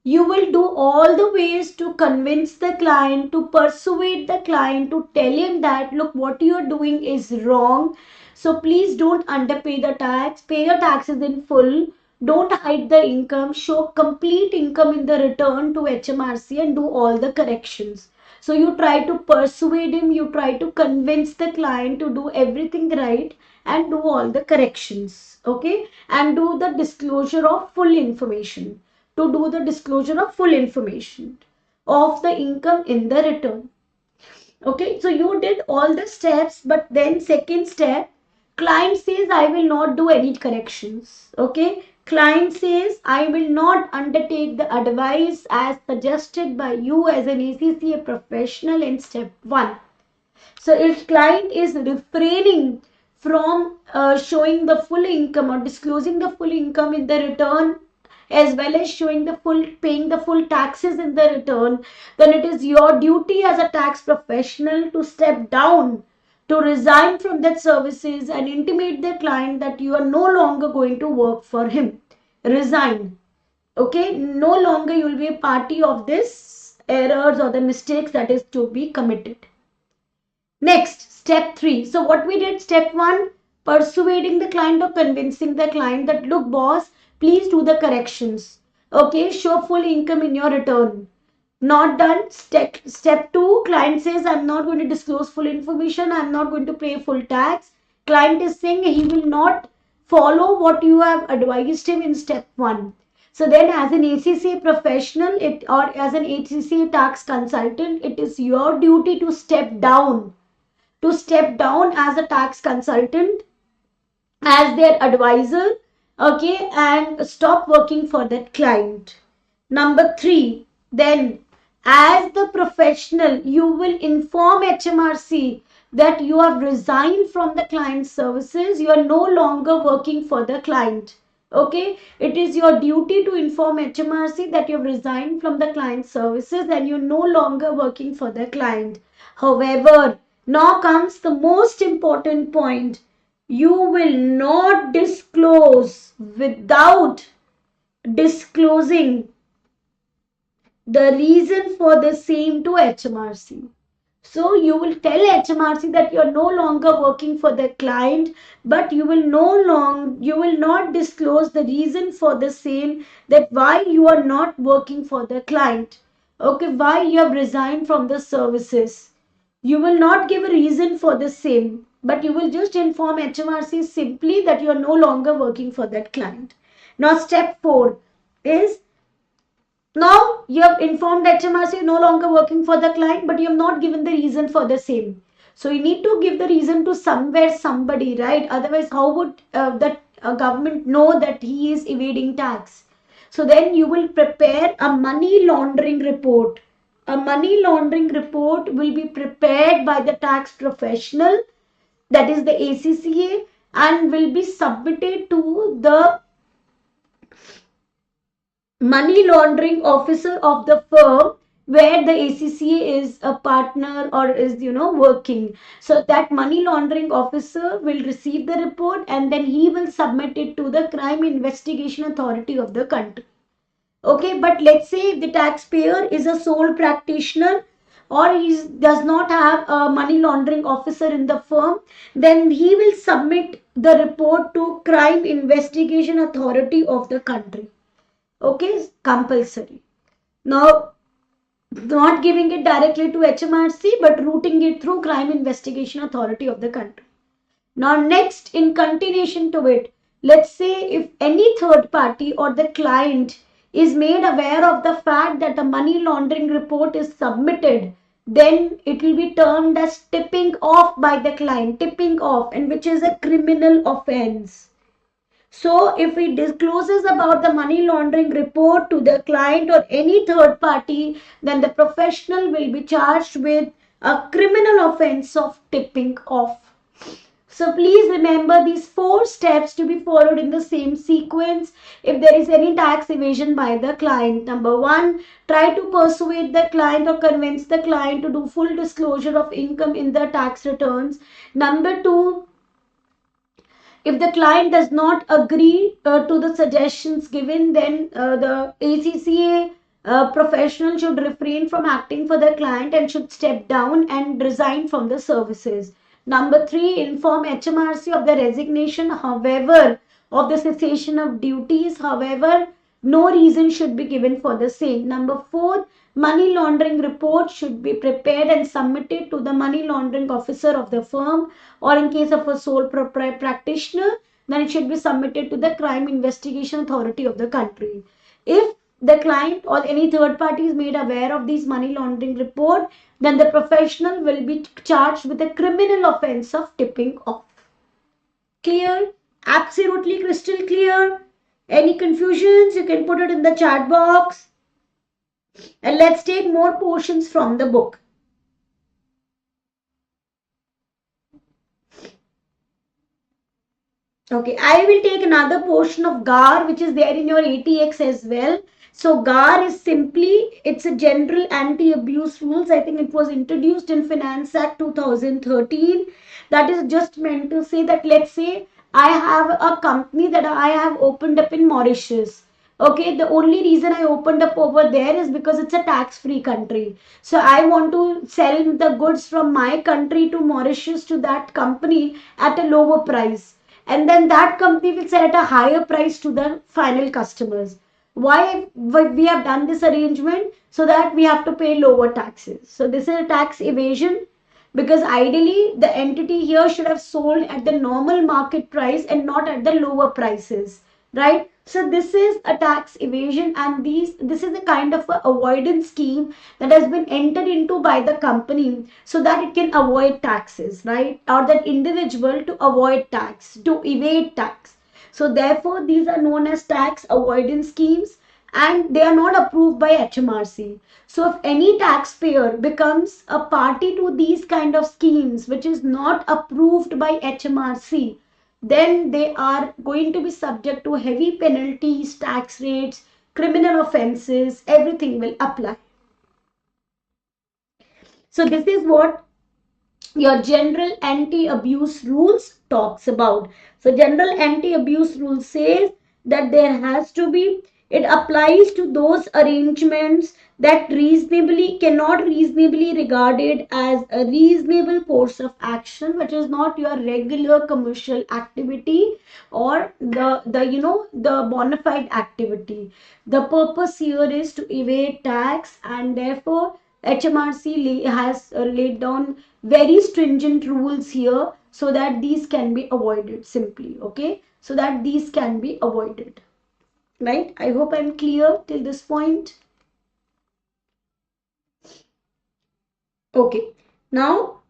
You will do all the ways to convince the client, to persuade the client, to tell him that, look, what you are doing is wrong. So please don't underpay the tax. Pay your taxes in full. Don't hide the income. Show complete income in the return to HMRC and do all the corrections. So you try to persuade him, you try to convince the client to do everything right and do all the corrections. Okay, and do the disclosure of full information, to do the disclosure of full information of the income in the return. Okay, so you did all the steps, but then second step, client says I will not do any corrections. Okay, client says I will not undertake the advice as suggested by you as an ACCA professional in step 1. So if client is refraining from showing the full income or disclosing the full income in the return, as well as showing the full, paying the full taxes in the return, then it is your duty as a tax professional to step down, to resign from that services and intimate the client that you are no longer going to work for him. Resign. Okay, no longer you will be a party of this errors or the mistakes that is to be committed. Next, step 3. So what we did, step 1, persuading the client or convincing the client that, look boss, please do the corrections. Okay, show full income in your return. Not done. Step 2, client says, I'm not going to disclose full information. I'm not going to pay full tax. Client is saying he will not follow what you have advised him in step 1. So then as an ACCA professional or as an ACCA tax consultant, it is your duty to step down, as a tax consultant, as their advisor, okay, and stop working for that client. Number 3, then as the professional, you will inform HMRC that you have resigned from the client services, you are no longer working for the client. Okay, it is your duty to inform HMRC that you have resigned from the client services and you're no longer working for the client. However, now comes the most important point. You will not disclose without disclosing the reason for the same to HMRC. So you will tell HMRC that you are no longer working for the client, but you will not disclose the reason for the same, that why you are not working for the client. Okay, why you have resigned from the services. You will not give a reason for the same, but you will just inform HMRC simply that you are no longer working for that client. Now step 4 is, now you have informed HMRC you're no longer working for the client, but you have not given the reason for the same. So you need to give the reason to somebody, right? Otherwise, how would the government know that he is evading tax? So then you will prepare a money laundering report. A money laundering report will be prepared by the tax professional, that is the ACCA, and will be submitted to the money laundering officer of the firm where the ACCA is a partner or is working. So that money laundering officer will receive the report and then he will submit it to the crime investigation authority of the country. Okay, but let's say if the taxpayer is a sole practitioner or he does not have a money laundering officer in the firm, then he will submit the report to crime investigation authority of the country. Okay, compulsory. Now, not giving it directly to HMRC, but routing it through crime investigation authority of the country. Now, next, in continuation to it, let's say if any third party or the client is made aware of the fact that a money laundering report is submitted, then it will be termed as tipping off by the client, tipping off, and which is a criminal offense. So if it discloses about the money laundering report to the client or any third party, then the professional will be charged with a criminal offense of tipping off. So please remember these 4 steps to be followed in the same sequence if there is any tax evasion by the client. Number 1, try to persuade the client or convince the client to do full disclosure of income in the tax returns. Number 2, if the client does not agree to the suggestions given, then the ACCA professional should refrain from acting for the client and should step down and resign from the services. Number 3, inform HMRC of the resignation, however, of the cessation of duties, however, no reason should be given for the same. Number 4, money laundering report should be prepared and submitted to the money laundering officer of the firm, or in case of a sole practitioner, then it should be submitted to the crime investigation authority of the country. If the client or any third party is made aware of this money laundering report, then the professional will be charged with a criminal offense of tipping off. Clear? Absolutely crystal clear. Any confusions, you can put it in the chat box. And let's take more portions from the book. Okay, I will take another portion of GAR which is there in your ATX as well. So GAR is simply, it's a general anti-abuse rules. I think it was introduced in Finance Act 2013. That is just meant to say that, let's say I have a company that I have opened up in Mauritius. Okay, the only reason I opened up over there is because it's a tax-free country. So I want to sell the goods from my country to Mauritius to that company at a lower price, and then that company will sell at a higher price to the final customers. Why we have done this arrangement? So that we have to pay lower taxes. So this is a tax evasion, because ideally the entity here should have sold at the normal market price and not at the lower prices, right? So this is a tax evasion, and this is a kind of a avoidance scheme that has been entered into by the company so that it can avoid taxes, right? Or that individual to avoid tax, to evade tax. So therefore these are known as tax avoidance schemes, and they are not approved by HMRC. So if any taxpayer becomes a party to these kind of schemes which is not approved by HMRC, then they are going to be subject to heavy penalties, tax rates, criminal offenses, everything will apply. So this is what your general anti-abuse rules talks about. So general anti-abuse rules says that there has to be, it applies to those arrangements that cannot reasonably regarded as a reasonable course of action, which is not your regular commercial activity or the bona fide activity. The purpose here is to evade tax, and therefore HMRC has laid down very stringent rules here so that these can be avoided simply. Okay, so that these can be avoided, right? I hope I'm clear till this point. Okay, now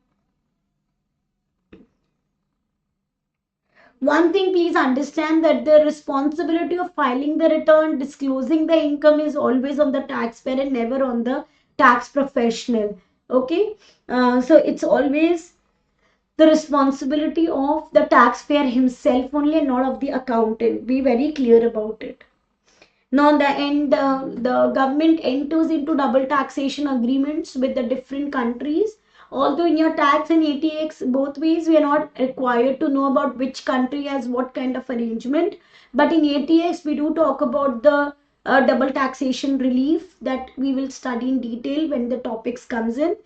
one thing, please understand that the responsibility of filing the return, disclosing the income is always on the taxpayer and never on the tax professional. Okay, so it's always the responsibility of the taxpayer himself only and not of the accountant. Be very clear about it. Now the government enters into double taxation agreements with the different countries. Although in your tax and ATX both ways we are not required to know about which country has what kind of arrangement, but in ATX we do talk about the double taxation relief that we will study in detail when the topics comes in,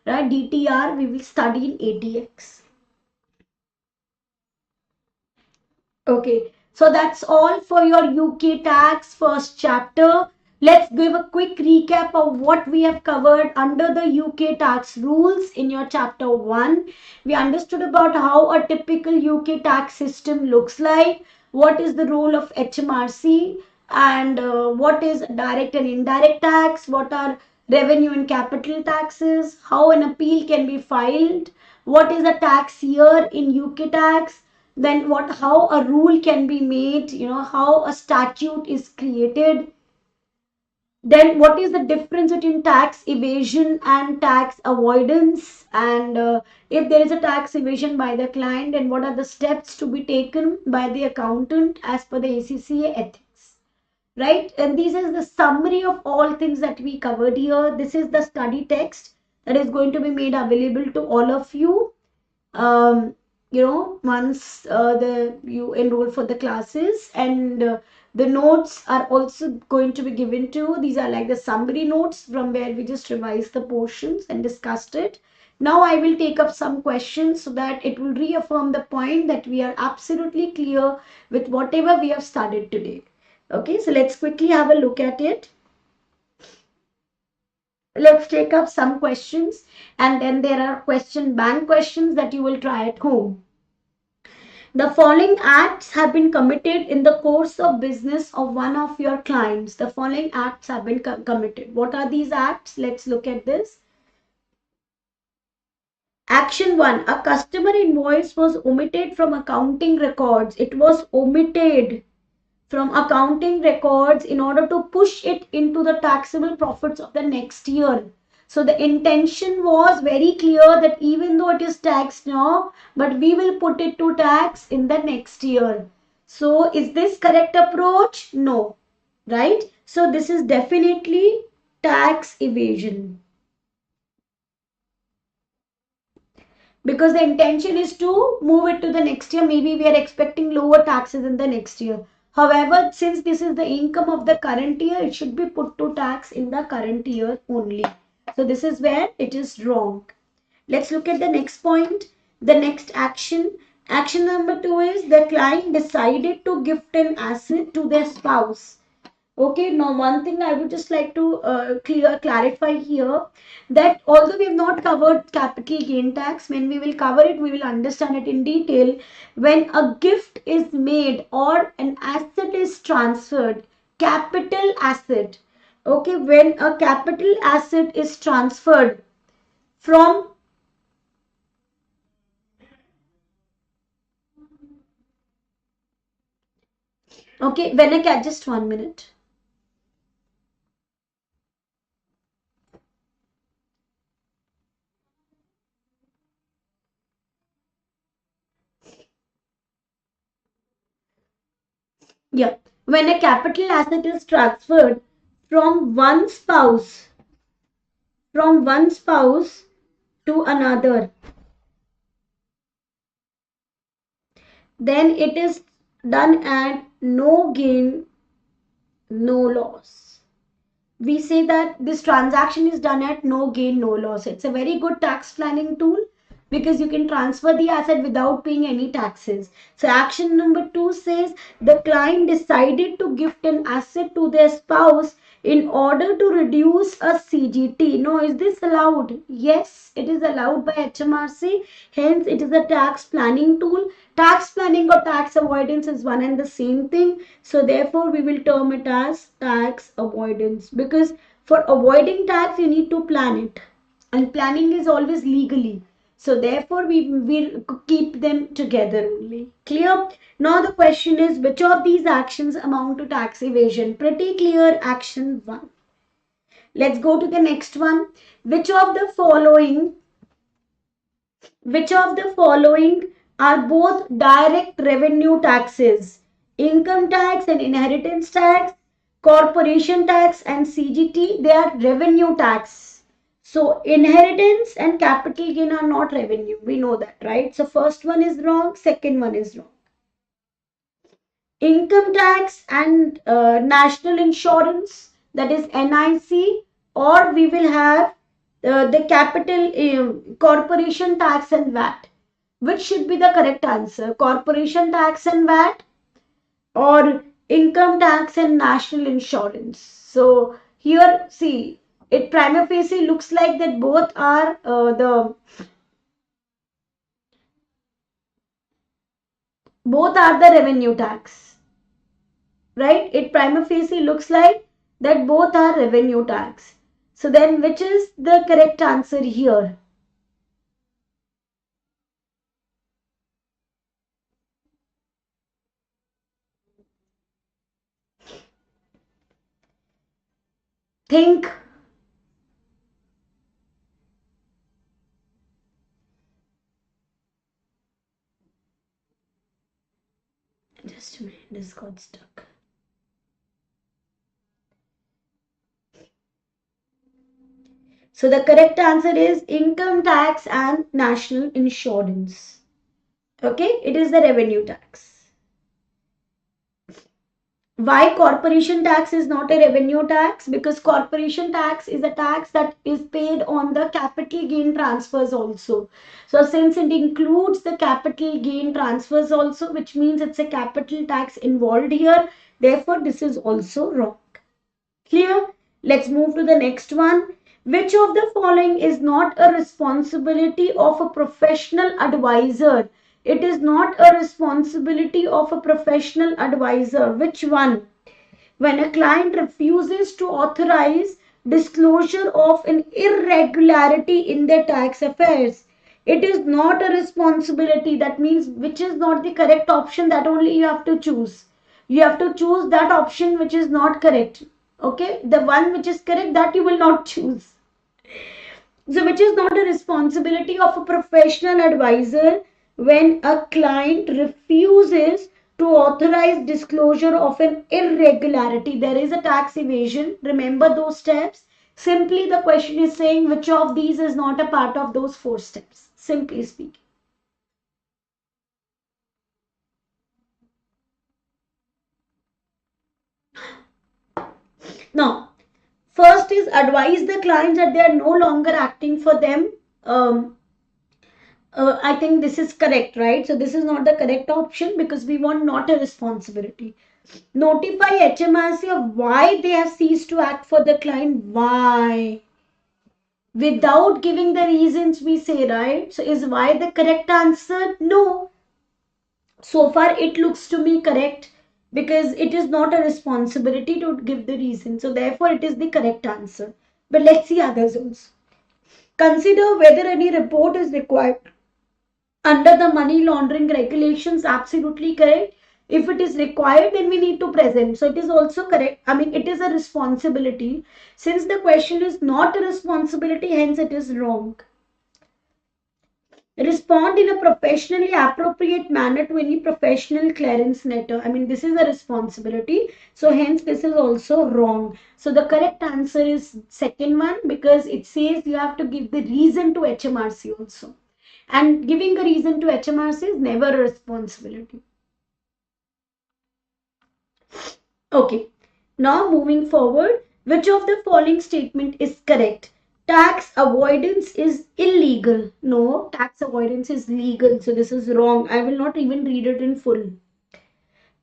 right? DTR we will study in ATX. Okay, so that's all for your UK tax first chapter. Let's give a quick recap of what we have covered under the UK tax rules in your chapter 1. We understood about how a typical UK tax system looks like, what is the role of HMRC, and what is direct and indirect tax, what are revenue and capital taxes, how an appeal can be filed, what is a tax year in UK tax, then how a rule can be made, how a statute is created, then what is the difference between tax evasion and tax avoidance, and if there is a tax evasion by the client, then what are the steps to be taken by the accountant as per the ACCA ethics, right? And this is the summary of all things that we covered here. This is the study text that is going to be made available to all of you, once the you enroll for the classes, and the notes are also going to be given to. These are like the summary notes from where we just revised the portions and discussed it. Now I will take up some questions so that it will reaffirm the point that we are absolutely clear with whatever we have studied today. Okay, so let's quickly have a look at it. Let's take up some questions, and then there are bank questions that you will try at home. The following acts have been committed in the course of business of one of your clients. The following acts have been committed. What are these acts? Let's look at this. Action 1. A customer invoice was omitted from accounting records. It was omitted from accounting records in order to push it into the taxable profits of the next year. So the intention was very clear that even though it is taxed now, but we will put it to tax in the next year. So is this correct approach? No, right? So this is definitely tax evasion, because the intention is to move it to the next year. Maybe we are expecting lower taxes in the next year. However, since this is the income of the current year, it should be put to tax in the current year only. So this is where it is wrong. Let's look at the next point. The next action. Action number 2 is the client decided to gift an asset to their spouse. Okay, now one thing I would just like to clarify here, that although we have not covered capital gain tax, when we will cover it, we will understand it in detail. When a gift is made or an asset is transferred, capital asset, okay, when a capital asset is transferred from, okay, when a, just 1 minute. Yeah, when a capital asset is transferred from one spouse, from one spouse to another, then it is done at no gain, no loss. We say that this transaction is done at no gain, no loss. It's a very good tax planning tool because you can transfer the asset without paying any taxes. So action number 2 says the client decided to gift an asset to their spouse in order to reduce a CGT. Now, is this allowed? Yes, it is allowed by HMRC. Hence, it is a tax planning tool. Tax planning or tax avoidance is one and the same thing. So, therefore, we will term it as tax avoidance, because for avoiding tax, you need to plan it. And planning is always legally. So therefore, we keep them together only. Clear? Now the question is, which of these actions amount to tax evasion? Pretty clear, action 1. Let's go to the next one. Which of the following are both direct revenue taxes? Income tax and inheritance tax, corporation tax and CGT, they are revenue tax. So inheritance and capital gain are not revenue. We know that, right? So first one is wrong, second one is wrong. Income tax and national insurance, that is NIC, or we will have the capital corporation tax and VAT. Which should be the correct answer? Corporation tax and VAT or income tax and national insurance? So here, see, it prima facie looks like that both are the revenue tax, right? It prima facie looks like that both are revenue tax. So then which is the correct answer here? Think. Just a minute, this got stuck. So the correct answer is income tax and national insurance. Okay, it is the revenue tax. Why corporation tax is not a revenue tax? Because corporation tax is a tax that is paid on the capital gain transfers also. So since it includes the capital gain transfers also, which means it's a capital tax involved here, therefore this is also wrong. Clear? Let's move to the next one. Which of the following is not a responsibility of a professional advisor? It is not a responsibility of a professional advisor. Which one? When a client refuses to authorize disclosure of an irregularity in their tax affairs, it is not a responsibility. That means which is not the correct option, that only you have to choose. You have to choose that option which is not correct. Okay, the one which is correct, that you will not choose. So which is not a responsibility of a professional advisor when a client refuses to authorize disclosure of an irregularity. There is a tax evasion. Remember those steps. Simply the question is saying which of these is not a part of those 4 steps. Simply speaking. Now, first is advise the clients that they are no longer acting for them. I think this is correct, right? So this is not the correct option because we want not a responsibility. Notify HMRC of why they have ceased to act for the client. Why? Without giving the reasons we say, right? So is why the correct answer? No. So far it looks to me correct because it is not a responsibility to give the reason. So therefore it is the correct answer. But let's see others also. Consider whether any report is required under the money laundering regulations. Absolutely correct. If it is required, then we need to present. So it is also correct. I mean, it is a responsibility. Since the question is not a responsibility, hence it is wrong. Respond in a professionally appropriate manner to any professional clearance letter. I mean, this is a responsibility. So hence this is also wrong. So the correct answer is second one because it says you have to give the reason to HMRC also. And giving a reason to HMRC is never a responsibility. Okay. Now moving forward, which of the following statement is correct? Tax avoidance is illegal. No, tax avoidance is legal. So this is wrong. I will not even read it in full.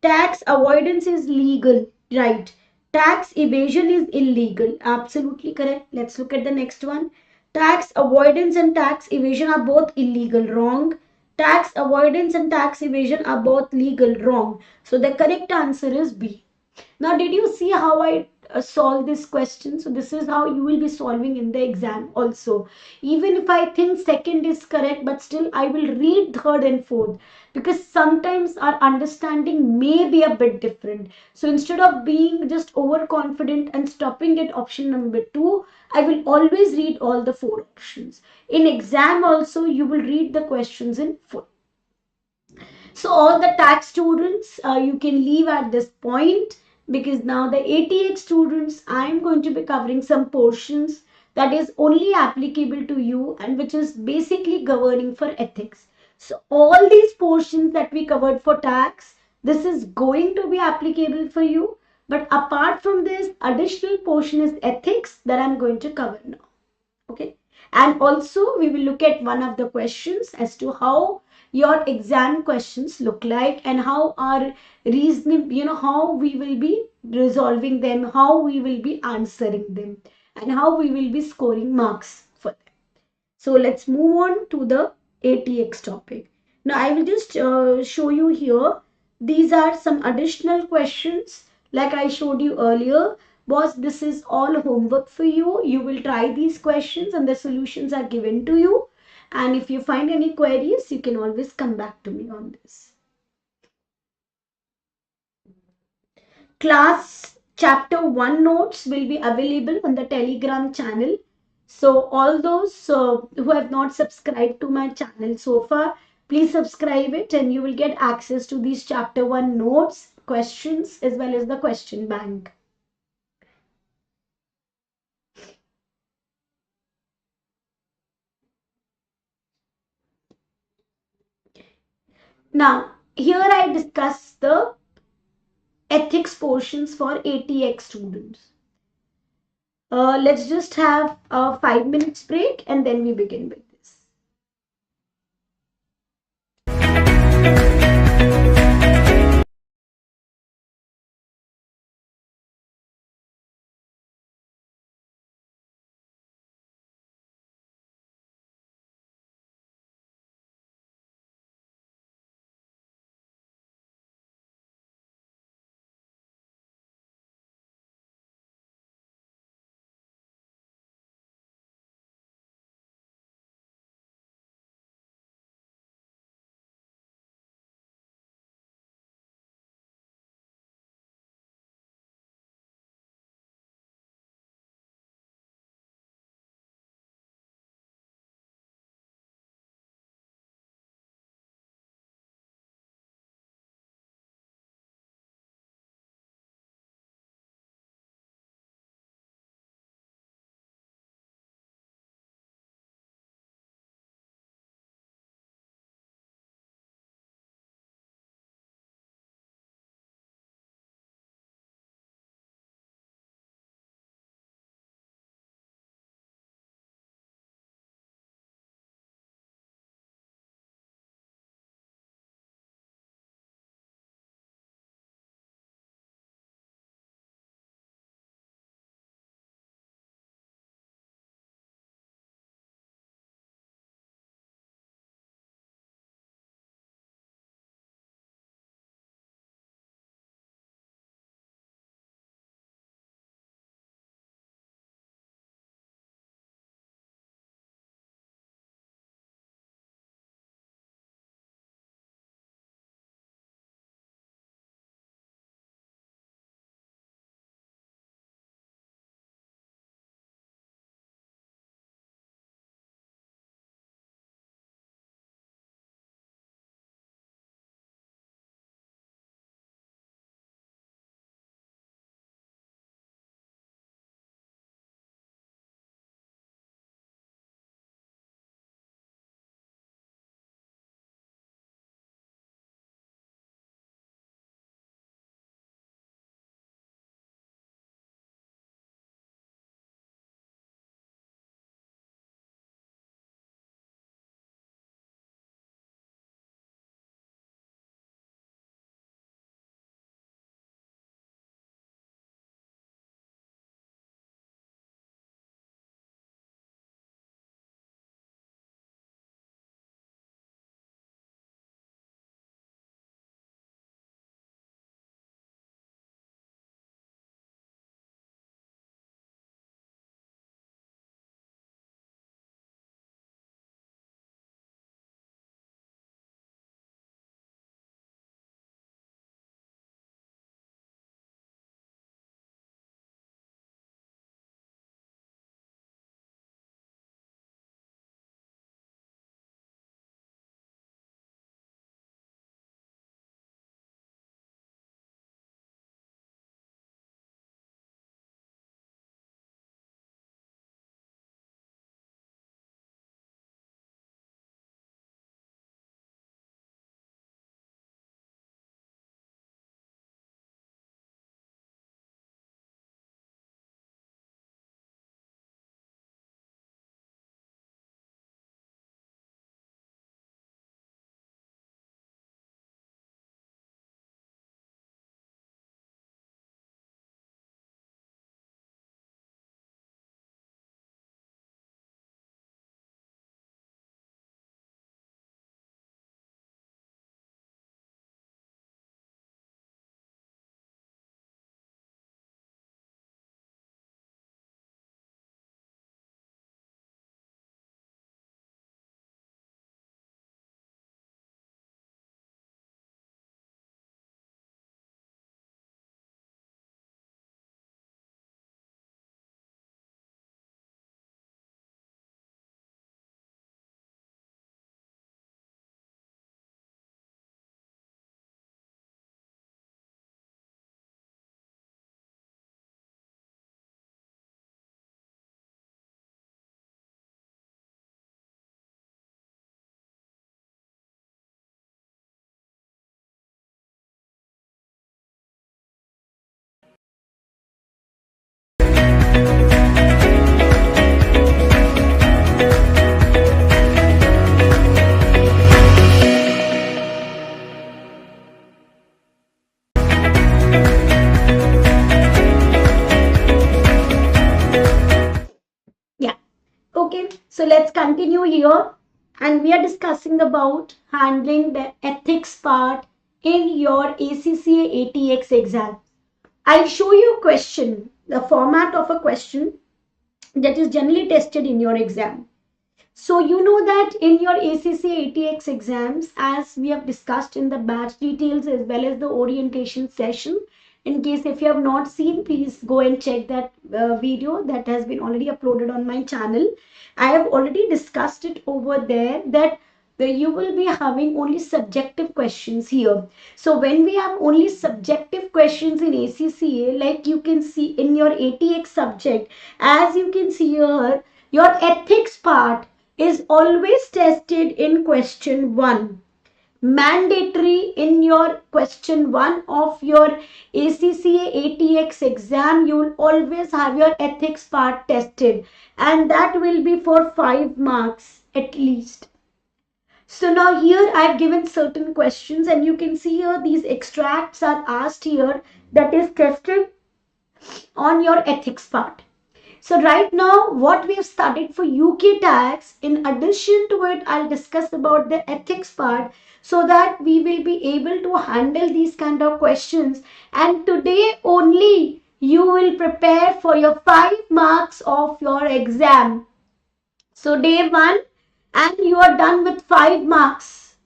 Tax avoidance is legal. Right. Tax evasion is illegal. Absolutely correct. Let's look at the next one. Tax avoidance and tax evasion are both illegal. Wrong. Tax avoidance and tax evasion are both legal. Wrong. So the correct answer is B. Now, did you see how I solve this question? So this is how you will be solving in the exam also. Even if I think second is correct, but still I will read third and fourth because sometimes our understanding may be a bit different. So instead of being just overconfident and stopping at option number 2, I will always read all the 4 options. In exam also, you will read the questions in full. So all the tax students, you can leave at this point because now the ATX students, I am going to be covering some portions that is only applicable to you and which is basically governing for ethics. So all these portions that we covered for tax, this is going to be applicable for you. But apart from this, additional portion is ethics that I'm going to cover now. Okay. And also we will look at one of the questions as to how your exam questions look like and how our reasoning, how we will be resolving them, how we will be answering them, and how we will be scoring marks for them. So let's move on to the ATX topic. Now I will just show you here. These are some additional questions like I showed you earlier. Boss, this is all homework for you. You will try these questions and the solutions are given to you. And if you find any queries, you can always come back to me on this. Class Chapter 1 notes will be available on the Telegram channel. So all those who have not subscribed to my channel so far, please subscribe it and you will get access to these chapter 1 notes, questions as well as the question bank. Now, here I discuss the ethics portions for ATX students. Let's just have a 5 minutes break and then we begin with this. So let's continue here, and we are discussing about handling the ethics part in your ACCA ATX exam. I'll show you a question, the format of a question that is generally tested in your exam. So you know that in your ACCA ATX exams, as we have discussed in the batch details as well as the orientation session, in case if you have not seen, please go and check that video that has been already uploaded on my channel. I have already discussed it over there that you will be having only subjective questions here. So when we have only subjective questions in ACCA, like you can see in your ATX subject, as you can see here, your ethics part is always tested in question 1. Mandatory in your question 1 of your ACCA ATX exam, you will always have your ethics part tested, and that will be for 5 marks at least. So now here I have given certain questions, and you can see here these extracts are asked here, that is tested on your ethics part. So right now what we have studied for UK tax, in addition to it I'll discuss about the ethics part, so that we will be able to handle these kind of questions, and today only you will prepare for your 5 marks of your exam. So day 1 and you are done with 5 marks.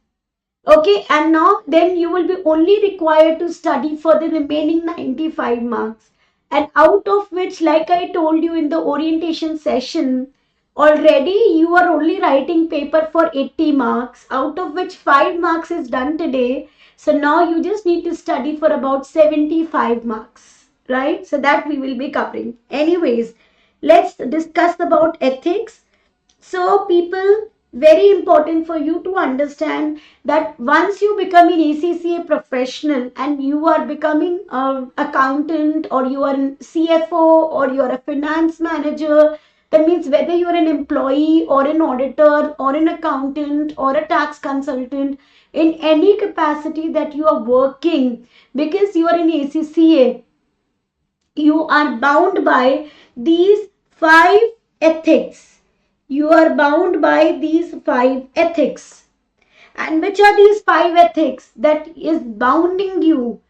Okay, and now then you will be only required to study for the remaining 95 marks, and out of which, like I told you in the orientation session, already you are only writing paper for 80 marks, out of which 5 marks is done today. So now you just need to study for about 75 marks, right? So that we will be covering. Anyways, let's discuss about ethics. So people, very important for you to understand that once you become an ACCA professional and you are becoming an accountant, or you are a CFO, or you are a finance manager, that means whether you are an employee or an auditor or an accountant or a tax consultant, in any capacity that you are working, because you are in ACCA, you are bound by these 5 ethics. You are bound by these 5 ethics. And which are these 5 ethics that is bounding you?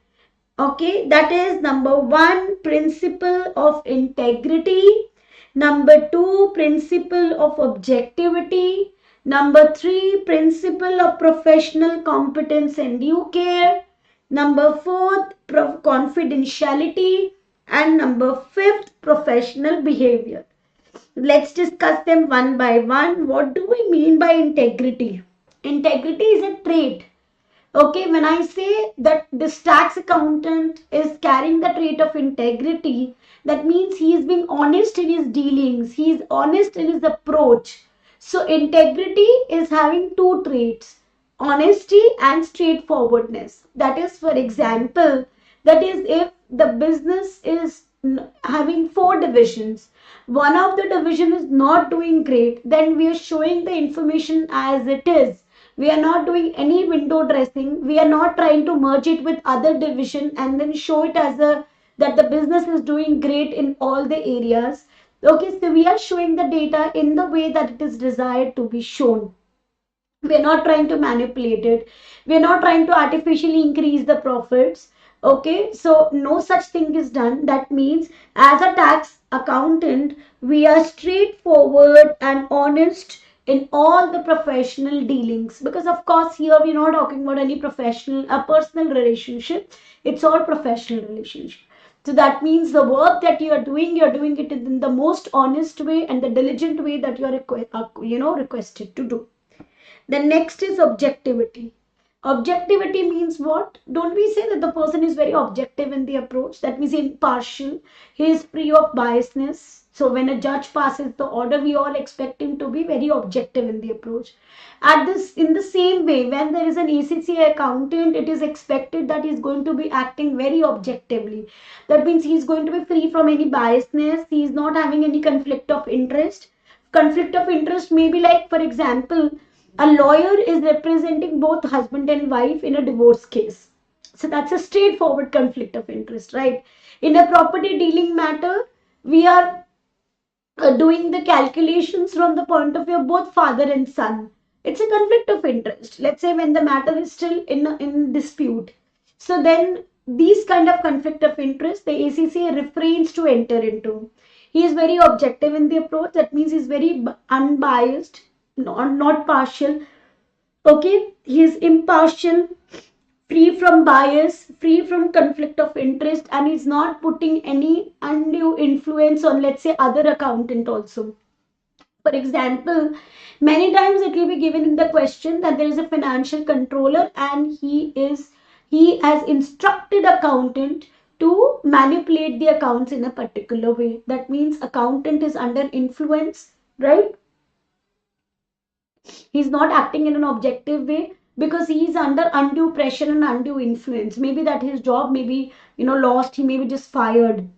Okay, that is number 1, principle of integrity. Number 2, principle of objectivity. Number 3, principle of professional competence and due care. Number 4, confidentiality. And number 5, professional behavior. Let's discuss them one by one. What do we mean by integrity? Integrity is a trait. Okay, when I say that this tax accountant is carrying the trait of integrity, that means he is being honest in his dealings, he is honest in his approach. So integrity is having 2 traits, honesty and straightforwardness. That is, for example, that is if the business is having 4 divisions, one of the division is not doing great, then we are showing the information as it is. We are not doing any window dressing. We are not trying to merge it with other division and then show it as a that the business is doing great in all the areas. Okay, so we are showing the data in the way that it is desired to be shown. We are not trying to manipulate it. We are not trying to artificially increase the profits. Okay, so no such thing is done. That means as a tax accountant, we are straightforward and honest in all the professional dealings, because of course here we're not talking about any professional personal relationship. It's all professional relationship. So that means the work that you're doing it in the most honest way and the diligent way that you're requested to do. The next is objectivity. Objectivity means what? Don't we say that the person is very objective in the approach? That means impartial. He is free of biasness. So when a judge passes the order, we all expect him to be very objective in the approach. In the same way, when there is an ACCA accountant, it is expected that he is going to be acting very objectively. That means he is going to be free from any biasness. He is not having any conflict of interest. Conflict of interest may be like, for example, a lawyer is representing both husband and wife in a divorce case. So that's a straightforward conflict of interest, right? In a property dealing matter, we are doing the calculations from the point of view of both father and son. It's a conflict of interest. Let's say when the matter is still in dispute. So then these kind of conflict of interest, the ACCA refrains to enter into. He is very objective in the approach. That means he's very unbiased, not partial. Okay, he is impartial, free from bias, free from conflict of interest, and is not putting any undue influence on, let's say, other accountant also. For example, many times it will be given in the question that there is a financial controller and he has instructed accountant to manipulate the accounts in a particular way. That means accountant is under influence, right? He's not acting in an objective way because he is under undue pressure and undue influence. Maybe that his job may be, lost. He may be just fired,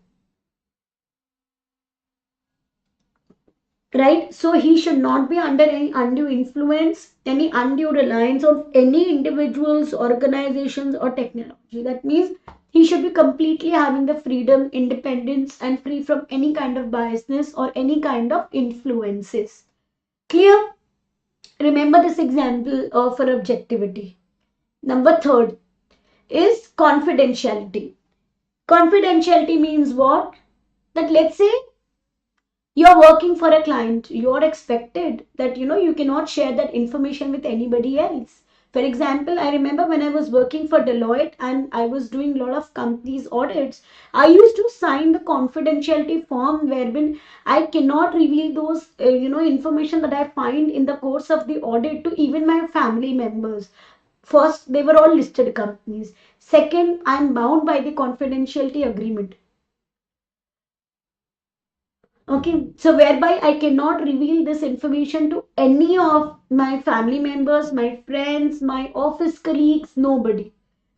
right? So he should not be under any undue influence, any undue reliance on any individuals, organizations, or technology. That means he should be completely having the freedom, independence, and free from any kind of biasness or any kind of influences. Clear? Remember this example for objectivity. Number third is confidentiality. Confidentiality means what? That let's say you're working for a client, you're expected that you cannot share that information with anybody else. For example, I remember when I was working for Deloitte and I was doing a lot of companies audits, I used to sign the confidentiality form wherein I cannot reveal those information that I find in the course of the audit to even my family members. First, they were all listed companies. Second, I'm bound by the confidentiality agreement. Okay, so whereby I cannot reveal this information to any of my family members, my friends, my office colleagues, nobody.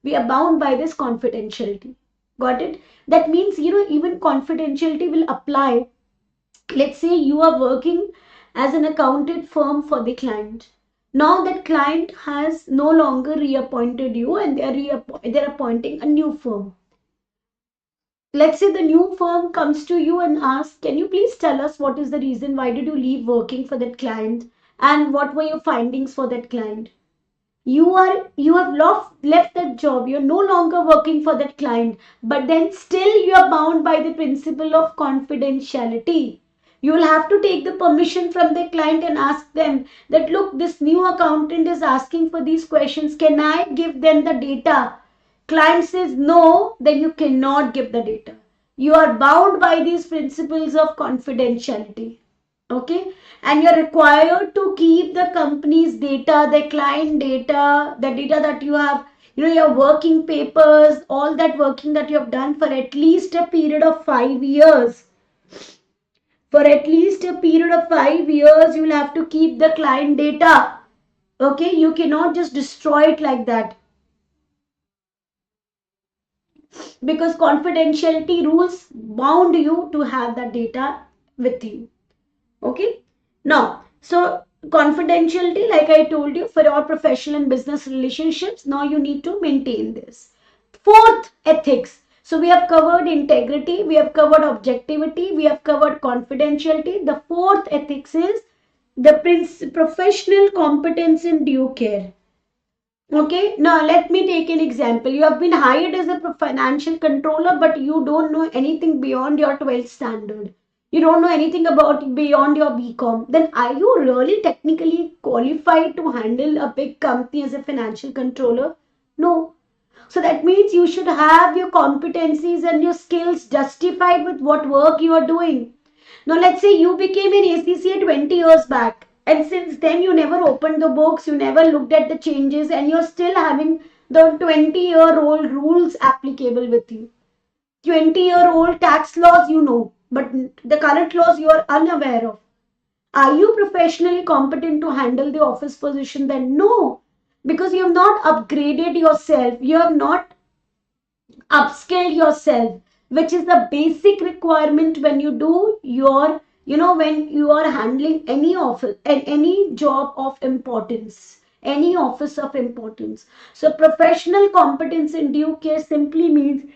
We are bound by this confidentiality. Got it? That means, even confidentiality will apply. Let's say you are working as an accountant firm for the client. Now that client has no longer reappointed you and they're appointing a new firm. Let's say the new firm comes to you and asks, can you please tell us what is the reason, why did you leave working for that client, and what were your findings for that client? You have left that job, you're no longer working for that client, but then still you are bound by the principle of confidentiality. You will have to take the permission from the client and ask them that, look, this new accountant is asking for these questions, can I give them the data? Client says no, then you cannot give the data. You are bound by these principles of confidentiality. Okay, and you're required to keep the company's data, the client data, the data that you have, your working papers, all that working that you have done for at least a period of 5 years. For at least a period of 5 years, you will have to keep the client data. Okay, you cannot just destroy it like that, because confidentiality rules bound you to have that data with you. Okay, now, so confidentiality, like I told you, for your professional and business relationships, now you need to maintain this. Fourth, ethics. So we have covered integrity, we have covered objectivity, we have covered confidentiality. The fourth ethics is the professional competence in due care. Okay, now let me take an example. You have been hired as a financial controller, but you don't know anything beyond your 12th standard. You don't know anything about beyond your BCom. Then are you really technically qualified to handle a big company as a financial controller? No. So that means you should have your competencies and your skills justified with what work you are doing. Now, let's say you became an ACCA 20 years back, and since then you never opened the books, you never looked at the changes, and you're still having the 20-year-old rules applicable with you. 20-year-old tax laws you know, but the current laws you are unaware of. Are you professionally competent to handle the office position? Then no, because you have not upgraded yourself, you have not upskill yourself, which is the basic requirement when you do your, when you are handling any office and any job of importance, any office of importance. So professional competence in due care simply means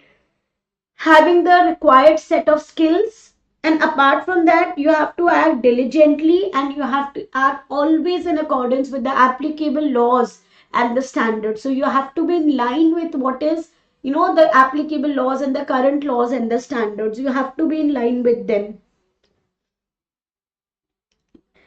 having the required set of skills, And apart from that, you have to act diligently and you have to act always in accordance with the applicable laws and the standards. So you have to be in line with what is, the applicable laws and the current laws and the standards. You have to be in line with them.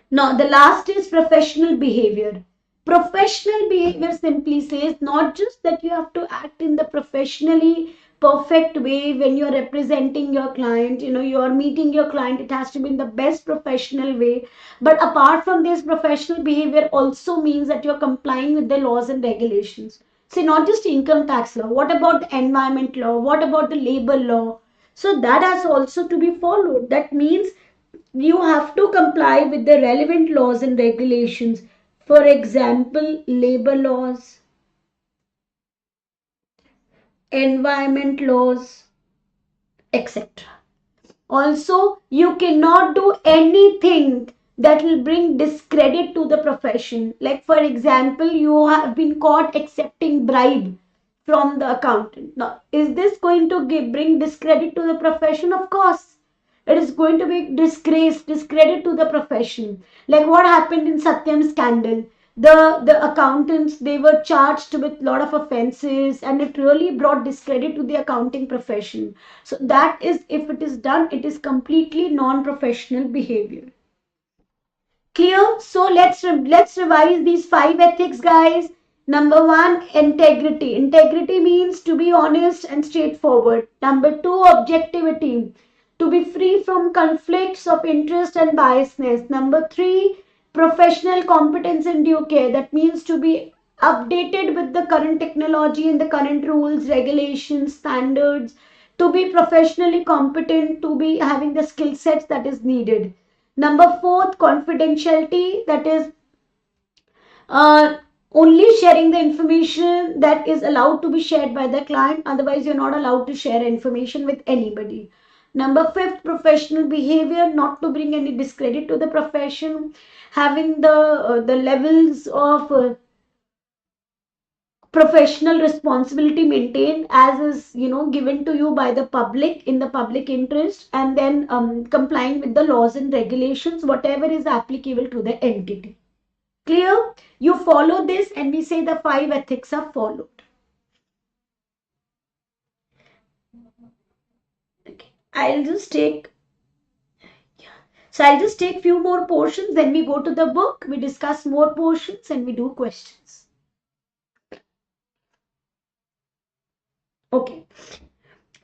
Now, the last is professional behavior. Professional behavior simply says not just that you have to act in the professionally perfect way when you're representing your client, you're meeting your client, it has to be in the best professional way. But apart from this, professional behavior also means that you're complying with the laws and regulations. See, not just income tax law, what about the environment law? What about the labor law? So that has also to be followed. That means you have to comply with the relevant laws and regulations. For example, labor laws, environment laws, etc. Also, you cannot do anything that will bring discredit to the profession. Like, for example, you have been caught accepting bribe from the accountant. Now, is this going to bring discredit to the profession? Of course. It is going to be discredit to the profession. Like what happened in Satyam scandal. The accountants, they were charged with a lot of offenses and it really brought discredit to the accounting profession. So that is, if it is done, it is completely non-professional behavior. Clear? So let's revise these 5 ethics, guys. Number 1, integrity. Integrity means to be honest and straightforward. Number 2, objectivity. To be free from conflicts of interest and biasness. Number 3, professional competence and due care. That means to be updated with the current technology and the current rules, regulations, standards. To be professionally competent, to be having the skill sets that is needed. Number 4, confidentiality, that is uh, only sharing the information that is allowed to be shared by the client. Otherwise, you're not allowed to share information with anybody. Number 5, professional behavior, not to bring any discredit to the profession. Having the levels of professional responsibility maintained as is given to you by the public in the public interest, and then complying with the laws and regulations whatever is applicable to the entity. Clear? You follow this and we say the 5 ethics are followed. Okay, I'll just take few more portions, then we go to the book, we discuss more portions and we do questions. Okay,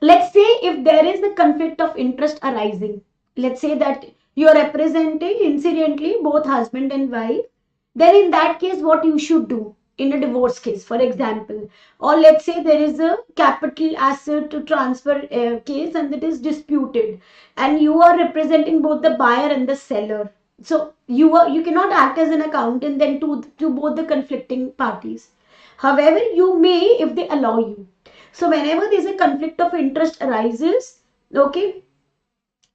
let's say if there is a conflict of interest arising, let's say that you're representing incidentally both husband and wife, then in that case what you should do in a divorce case, for example, or let's say there is a capital asset to transfer case and it is disputed and you are representing both the buyer and the seller. So you cannot act as an accountant then to both the conflicting parties. However, you may if they allow you. So whenever there is a conflict of interest arises, okay,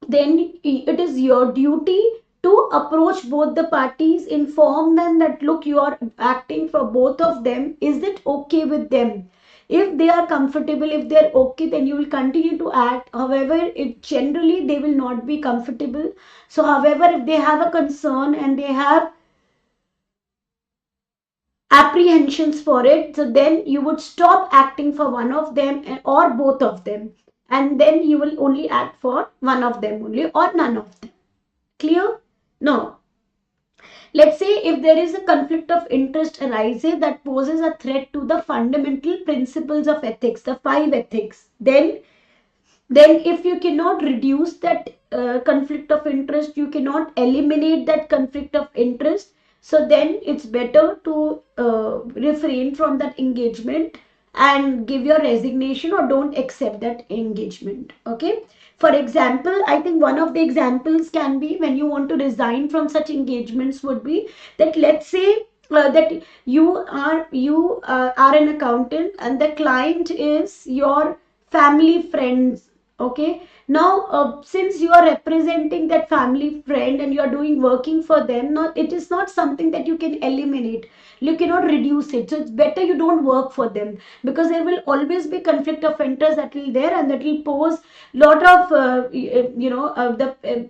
then it is your duty to approach both the parties, inform them that look, you are acting for both of them. Is it okay with them? If they are comfortable, if they are okay, then you will continue to act. However, if generally they will not be comfortable. So, however, if they have a concern and they have apprehensions for it, so then you would stop acting for one of them or both of them, and then you will only act for one of them only or none of them. Clear? Now, let's say if there is a conflict of interest arises that poses a threat to the fundamental principles of ethics, the 5 ethics, then if you cannot reduce that conflict of interest, you cannot eliminate that conflict of interest, so then it's better to refrain from that engagement and give your resignation or don't accept that engagement. Okay, for example, I think one of the examples can be when you want to resign from such engagements would be that let's say that you are an accountant and the client is your family friends, okay, Now, since you are representing that family friend and you are doing working for them, not, it is not something that you can eliminate. You cannot reduce it. So it's better you don't work for them, because there will always be conflict of interest that will there, and that will pose lot of the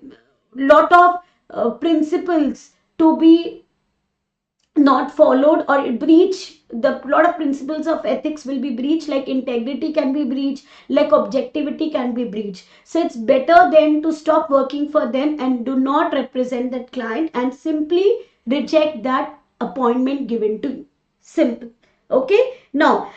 lot of principles to be not followed, or breach the lot of principles of ethics will be breached, like integrity can be breached, like objectivity can be breached. So it's better then to stop working for them and do not represent that client and simply reject that appointment given to you. Simple. Okay. Now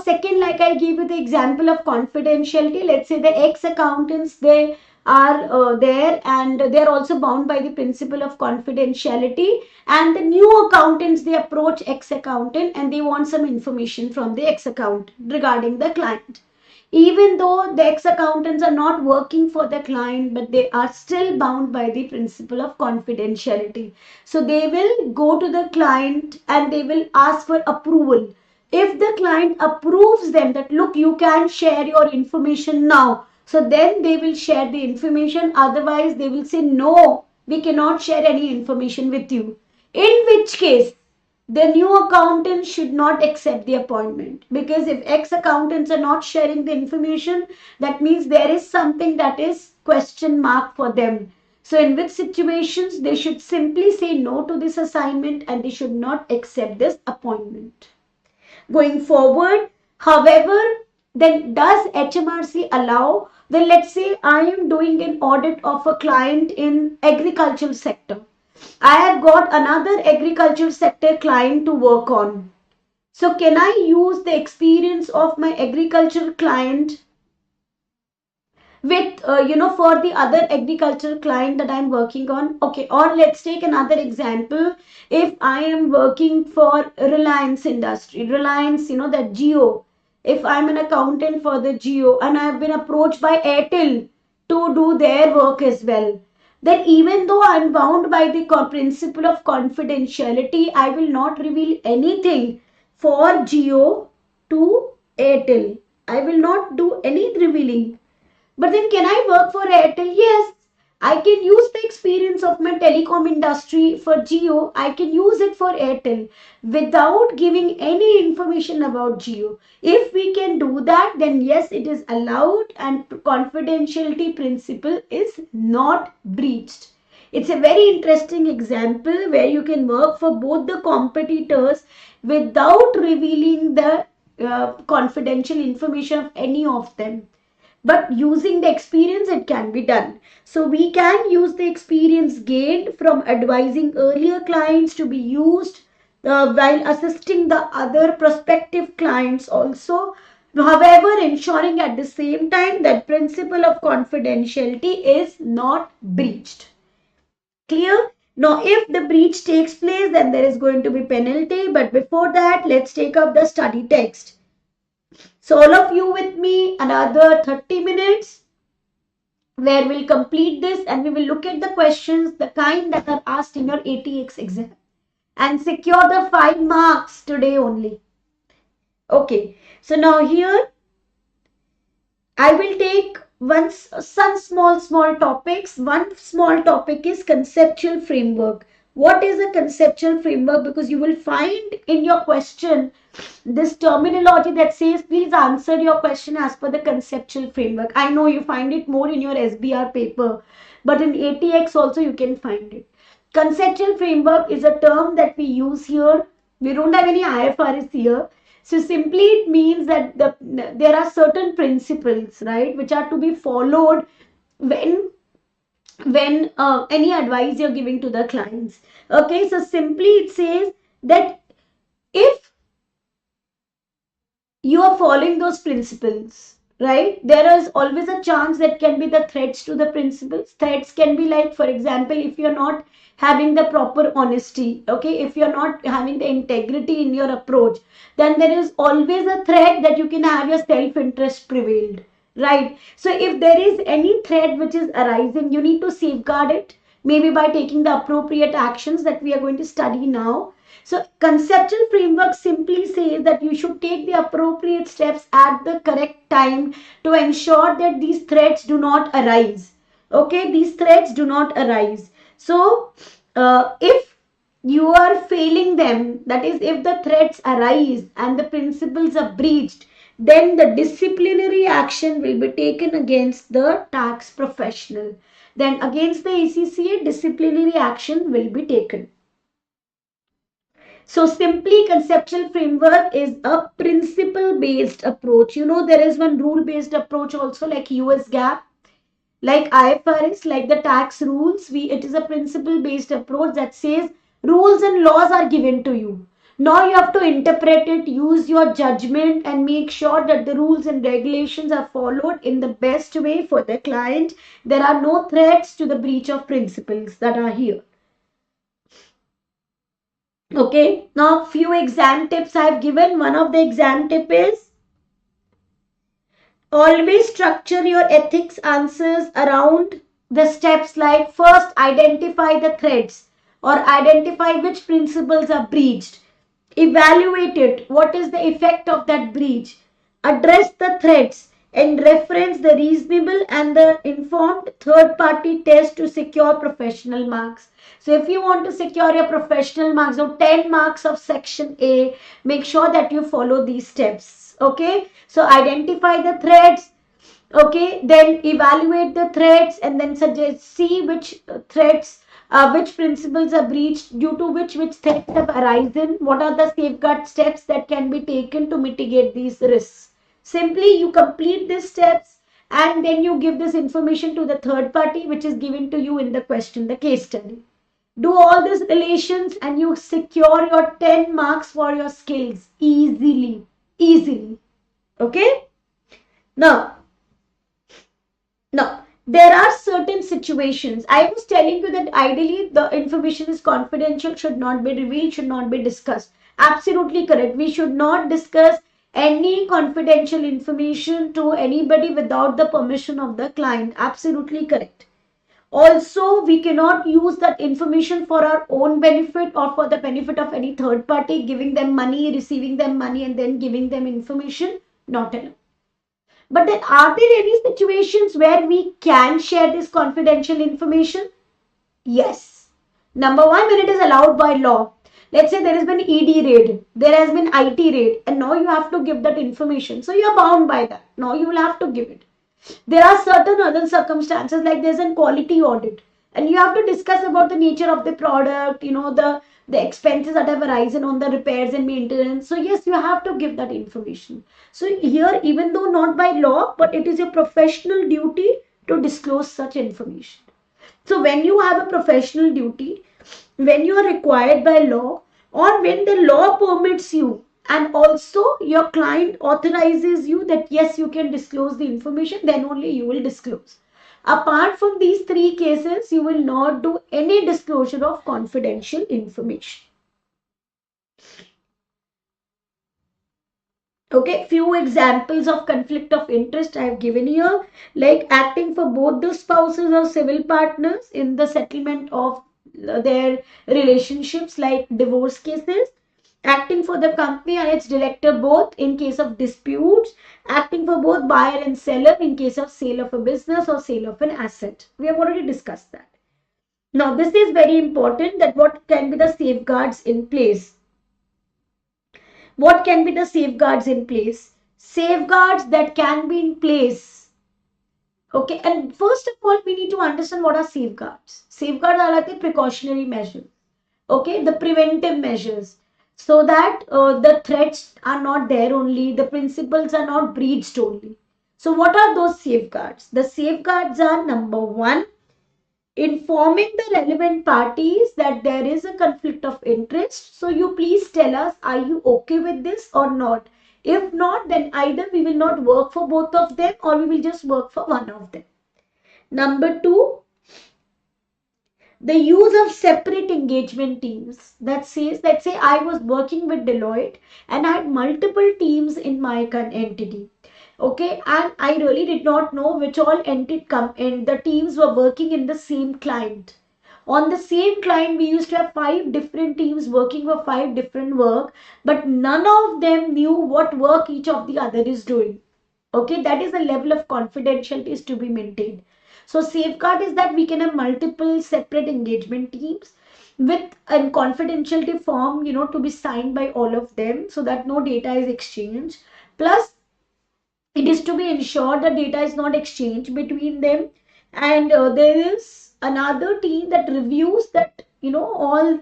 second, like I gave you the example of confidentiality. Let's say the ex accountants, they are there, and they are also bound by the principle of confidentiality, and the new accountants, they approach ex accountant and they want some information from the ex accountant regarding the client. Even though the ex accountants are not working for the client, but they are still bound by the principle of confidentiality. So they will go to the client and they will ask for approval. If the client approves them that, look, you can share your information now, so then they will share the information. Otherwise they will say, no, we cannot share any information with you. In which case the new accountant should not accept the appointment, because if ex accountants are not sharing the information, that means there is something that is question mark for them. So in which situations they should simply say no to this assignment and they should not accept this appointment. Going forward, however, then does HMRC allow, then let's say I am doing an audit of a client in agricultural sector. I have got another agriculture sector client to work on. So can I use the experience of my agricultural client with, for the other agricultural client that I'm working on? Okay, or let's take another example. If I am working for Reliance industry, Reliance, that Geo. If I'm an accountant for the Geo and I've been approached by Airtel to do their work as well, then even though I'm bound by the principle of confidentiality, I will not reveal anything for Geo to Airtel. I will not do any revealing. But then can I work for Airtel? Yes. I can use the experience of my telecom industry for Geo. I can use it for Airtel without giving any information about Geo. If we can do that, then yes, it is allowed and confidentiality principle is not breached. It's a very interesting example where you can work for both the competitors without revealing the confidential information of any of them, but using the experience it can be done. So we can use the experience gained from advising earlier clients to be used while assisting the other prospective clients also, however ensuring at the same time that principle of confidentiality is not breached. Clear? Now if the breach takes place, then there is going to be penalty, but before that let's take up the study text. So all of you with me, another 30 minutes where we'll complete this and we will look at the questions, the kind that are asked in your ATX exam, and secure the 5 marks today only. Okay, so now here I will take some small topics. One small topic is conceptual framework. What is a conceptual framework? Because you will find in your question this terminology that says please answer your question as per the conceptual framework. I know you find it more in your SBR paper, but in ATX also you can find it. Conceptual framework is a term that we use here. We don't have any IFRS here. So simply it means that there are certain principles, right, which are to be followed when any advice you're giving to the clients. Okay, so simply it says that if you are following those principles, right, there is always a chance that can be the threats to the principles. Threats can be like, for example, if you're not having the proper honesty, okay, if you're not having the integrity in your approach, then there is always a threat that you can have your self-interest prevailed, right? So if there is any threat which is arising, you need to safeguard it. maybe by taking the appropriate actions that we are going to study now. So conceptual framework simply says that you should take the appropriate steps at the correct time to ensure that these threats do not arise. Okay, these threats do not arise. So if you are failing them, that is, if the threats arise and the principles are breached, then the disciplinary action will be taken against the tax professional. Then against the ACCA, disciplinary action will be taken. So simply conceptual framework is a principle based approach. You know, there is one rule based approach also, like US GAAP, like IFRS, like the tax rules. It is a principle based approach that says rules and laws are given to you. Now you have to interpret it, use your judgment, and make sure that the rules and regulations are followed in the best way for the client. There are no threats to the breach of principles that are here. Okay, now few exam tips I have given. One of the exam tip is always structure your ethics answers around the steps, like first identify the threats or identify which principles are breached. Evaluate it. What is the effect of that breach? Address the threats and reference the reasonable and the informed third party test to secure professional marks. So if you want to secure your professional marks, so 10 marks of section A, make sure that you follow these steps. Okay, so identify the threats. Okay, then evaluate the threats and then suggest, see which threats, which principles are breached, due to which threats have arisen, what are the safeguard steps that can be taken to mitigate these risks. Simply you complete these steps and then you give this information to the third party, which is given to you in the question, the case study. Do all these relations and you secure your 10 marks for your skills easily. Okay, now there are certain situations. I was telling you that ideally the information is confidential, should not be revealed, should not be discussed. Absolutely correct. We should not discuss any confidential information to anybody without the permission of the client. Absolutely correct. Also, we cannot use that information for our own benefit or for the benefit of any third party, giving them money, receiving them money, and then giving them information. Not allowed. But then, are there any situations where we can share this confidential information? Yes. Number one, when it is allowed by law. Let's say there has been ED raid, there has been IT raid, and now you have to give that information. So you are bound by that. Now you will have to give it. There are certain other circumstances, like there's a quality audit and you have to discuss about the nature of the product, the expenses that have arisen on the repairs and maintenance. So yes, you have to give that information. So here, even though not by law, but it is your professional duty to disclose such information. So when you have a professional duty, when you are required by law, or when the law permits you, and also your client authorizes you that yes, you can disclose the information, then only you will disclose. Apart from these three cases, you will not do any disclosure of confidential information. Okay, few examples of conflict of interest I have given here, like acting for both the spouses or civil partners in the settlement of their relationships, like divorce cases, acting for the company and its director both in case of disputes, acting for both buyer and seller in case of sale of a business or sale of an asset. We have already discussed that. Now, this is very important, that what can be the safeguards in place. What can be the safeguards in place? Safeguards that can be in place. Okay, and first of all, we need to understand what are safeguards. Safeguards are like the precautionary measures. Okay, the preventive measures, so that the threats are not there only, the principles are not breached only. So what are those safeguards? The safeguards are, number one, informing the relevant parties that there is a conflict of interest. So you please tell us, are you okay with this or not? If not, then either we will not work for both of them or we will just work for one of them. Number two, the use of separate engagement teams. That says, let's say I was working with Deloitte and I had multiple teams in my entity. Okay, and I really did not know which all entity come in. The teams were working in the same client. On the same client, we used to have 5 different teams working for 5 different work, but none of them knew what work each of the other is doing. Okay, that is a level of confidentiality is to be maintained. So safeguard is that we can have multiple separate engagement teams with a confidentiality form, to be signed by all of them so that no data is exchanged. Plus, it is to be ensured that data is not exchanged between them, and there is another team that reviews that all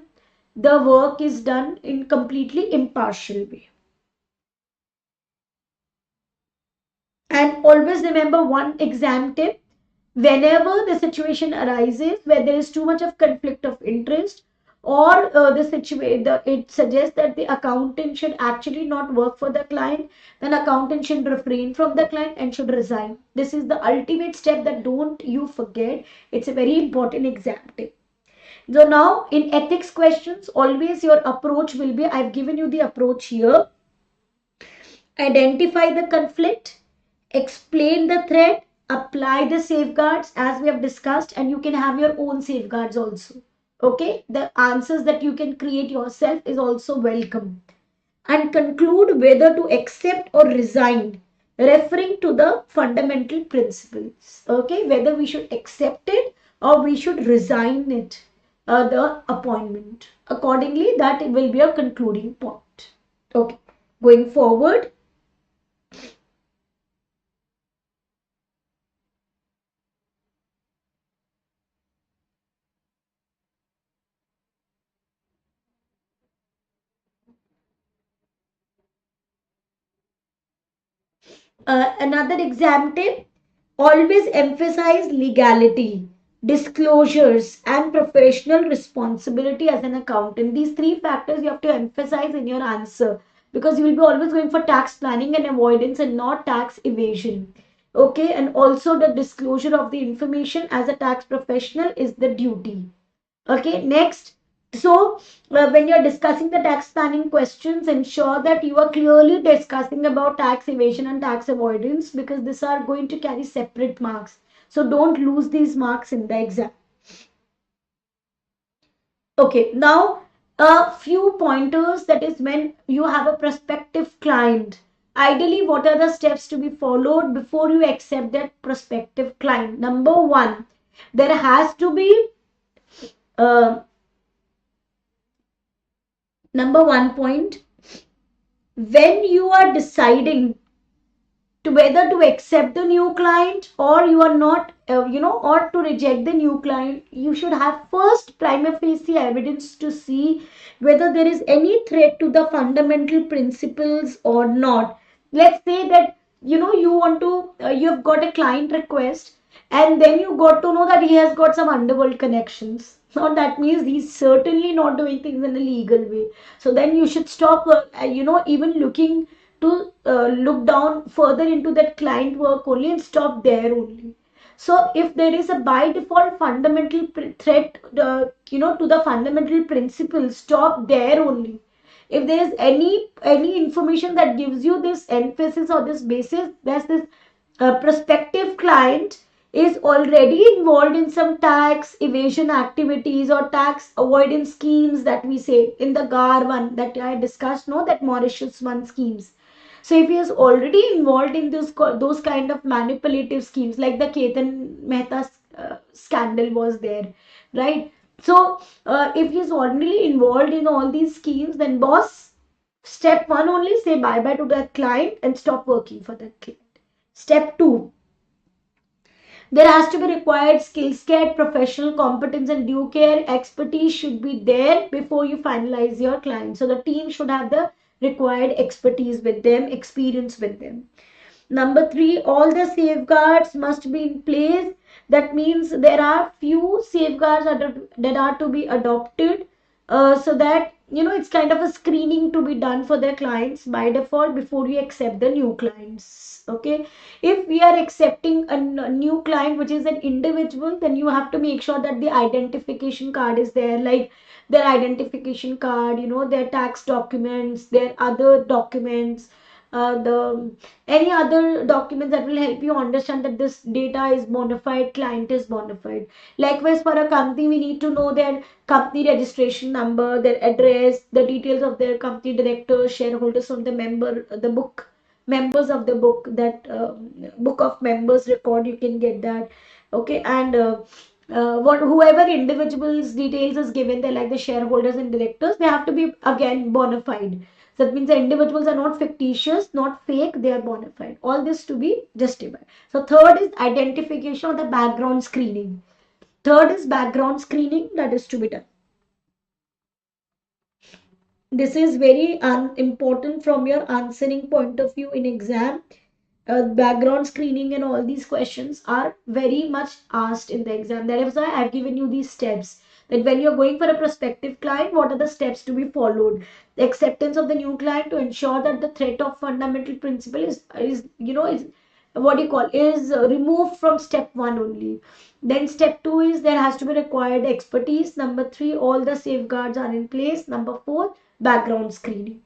the work is done in completely impartial way. And always remember one exam tip: whenever the situation arises where there is too much of conflict of interest, or the situation it suggests that the accountant should actually not work for the client, then accountant should refrain from the client and should resign. This is the ultimate step that don't you forget. It's a very important exam tip. So now in ethics questions, always your approach will be, I've given you the approach here: identify the conflict, explain the threat, apply the safeguards as we have discussed, and you can have your own safeguards also. Okay, the answers that you can create yourself is also welcome. And conclude whether to accept or resign, referring to the fundamental principles. Okay, whether we should accept it or we should resign it, the appointment. Accordingly, that it will be a concluding point. Okay, going forward. Another exam tip: always emphasize legality, disclosures, and professional responsibility as an accountant. These 3 factors you have to emphasize in your answer, because you will be always going for tax planning and avoidance and not tax evasion. Okay, and also the disclosure of the information as a tax professional is the duty. Okay, next. So, when you're discussing the tax planning questions, ensure that you are clearly discussing about tax evasion and tax avoidance, because these are going to carry separate marks. So, don't lose these marks in the exam. Okay, now a few pointers, that is when you have a prospective client. Ideally, what are the steps to be followed before you accept that prospective client? Number one, there has to be uh, number one point: when you are deciding to whether to accept the new client or you are not, or to reject the new client, you should have first prima facie evidence to see whether there is any threat to the fundamental principles or not. Let's say that you want to, you've got a client request, and then you got to know that he has got some underworld connections. Now that means he's certainly not doing things in a legal way. So then you should stop, even looking to look down further into that client work only and stop there only. So if there is a by default fundamental threat, to the fundamental principles, stop there only. If there is any information that gives you this emphasis or this basis, that's this prospective client is already involved in some tax evasion activities or tax avoidance schemes, that we say in the GAR one that I discussed, no, that Mauritius one schemes. So if he is already involved in those kind of manipulative schemes, like the Ketan Mehta scandal was there, right? So if he is already involved in all these schemes, then boss, step one only, say bye bye to that client and stop working for that client. Step two, there has to be required skill set, professional competence, and due care. Expertise should be there before you finalize your client. So the team should have the required expertise with them, experience with them. Number three, all the safeguards must be in place. That means there are few safeguards that are to be adopted, so that it's kind of a screening to be done for their clients by default before you accept the new clients. Okay, if we are accepting a new client which is an individual, then you have to make sure that the identification card is there, like their identification card, their tax documents, their other documents, the any other documents that will help you understand that this data is bona fide, client is bona fide. Likewise, for a company, we need to know their company registration number, their address, the details of their company directors, shareholders on the member, the book, members of the book, that book of members record, you can get that. Okay, and what whoever individuals details is given there, like the shareholders and directors, they have to be again bona fide. So that means the individuals are not fictitious, not fake, they are bona fide. All this to be justified. So third is identification of the background screening. Third is background screening that is to be done. This is very important from your answering point of view in exam. Background screening and all these questions are very much asked in the exam. That is why I've given you these steps. That when you're going for a prospective client, what are the steps to be followed? The acceptance of the new client to ensure that the threat of fundamental principle is is what you call is removed from step one only. Then step two is there has to be required expertise. Number three, all the safeguards are in place. Number four, background screening.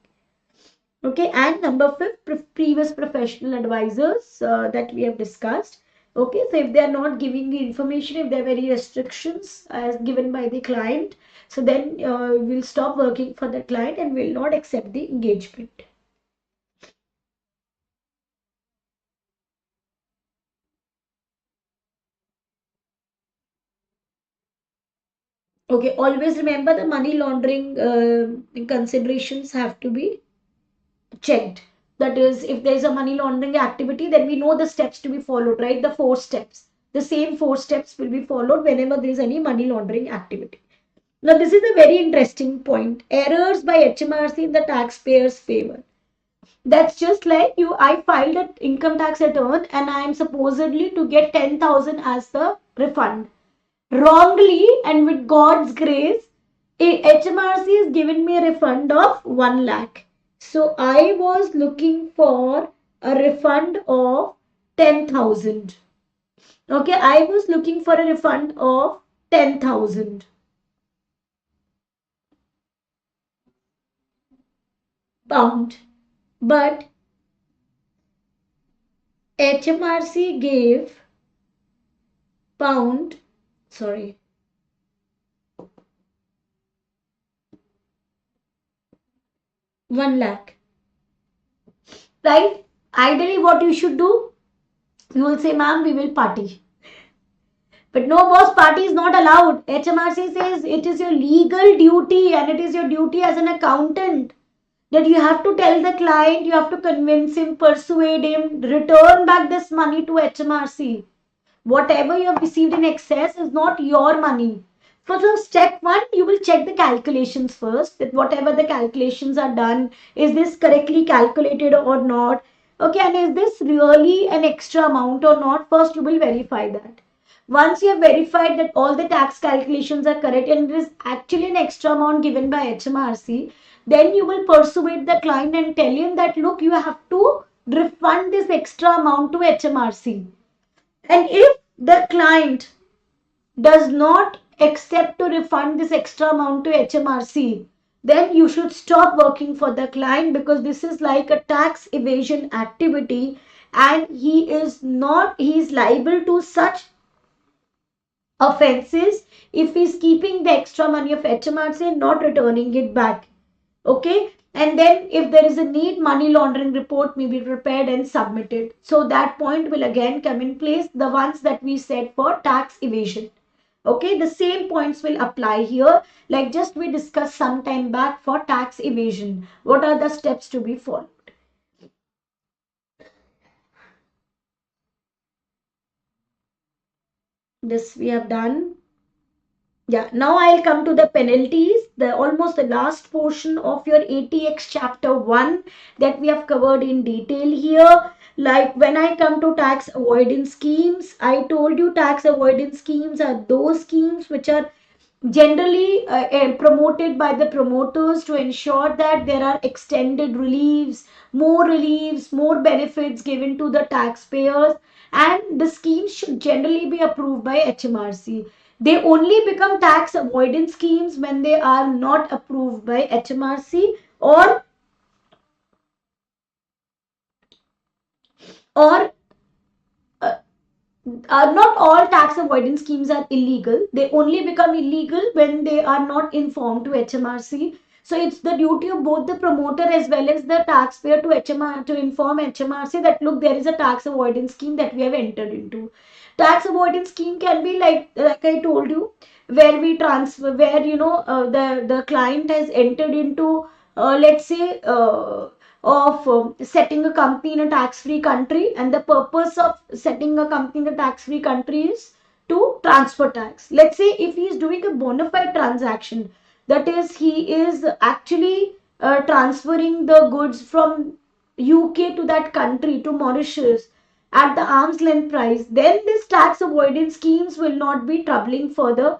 Okay, and number fifth, previous professional advisors that we have discussed. Okay, so if they are not giving the information, if there are very restrictions as given by the client, so then we'll stop working for the client and will not accept the engagement. Okay, always remember the money laundering considerations have to be checked. That is, if there is a money laundering activity, then we know the steps to be followed, right? The four steps. The same four steps will be followed whenever there is any money laundering activity. Now, this is a very interesting point. Errors by HMRC in the taxpayer's favor. That's just like you. I filed an income tax return and I am supposedly to get 10,000 as the refund. Wrongly and with God's grace, HMRC has given me a refund of 1 lakh. So I was looking for a refund of 10,000. Okay, I was looking for a refund of 10,000 pound. But HMRC gave pound, sorry, 1 lakh. Right? Ideally, what you should do, you will say, ma'am, we will party. But no, boss, party is not allowed. HMRC says it is your legal duty and it is your duty as an accountant that you have to tell the client, you have to convince him, persuade him, return back this money to HMRC. Whatever you have received in excess is not your money. For so step one, you will check the calculations first, that whatever the calculations are done, is this correctly calculated or not? Okay, and is this really an extra amount or not? First, you will verify that. Once you have verified that all the tax calculations are correct and it is actually an extra amount given by HMRC, then you will persuade the client and tell him that, look, you have to refund this extra amount to HMRC. And if the client does not accept to refund this extra amount to HMRC, then you should stop working for the client, because this is like a tax evasion activity and he is liable to such offenses if he's keeping the extra money of HMRC and not returning it back. Okay, and then if there is a need, money laundering report may be prepared and submitted. So that point will again come in place, the ones that we said for tax evasion. Okay, the same points will apply here, like just we discussed some time back for tax evasion. What are the steps to be followed? This we have done. Yeah, now I'll come to the penalties, the almost the last portion of your ATX chapter 1 that we have covered in detail here. Like when I come to tax avoidance schemes, I told you tax avoidance schemes are those schemes which are generally promoted by the promoters to ensure that there are extended reliefs, more benefits given to the taxpayers, and the schemes should generally be approved by HMRC. They only become tax avoidance schemes when they are not approved by HMRC or or not all tax avoidance schemes are illegal. They only become illegal when they are not informed to HMRC. So it's the duty of both the promoter as well as the taxpayer to HMR to inform HMRC that look, there is a tax avoidance scheme that we have entered into. Tax avoidance scheme can be like I told you, where we transfer, where the client has entered into let's say of setting a company in a tax-free country, and the purpose of setting a company in a tax-free country is to transfer tax. Let's say if he is doing a bona fide transaction, that is, he is actually transferring the goods from UK to that country, to Mauritius, at the arm's length price, then this tax avoidance schemes will not be troubling for the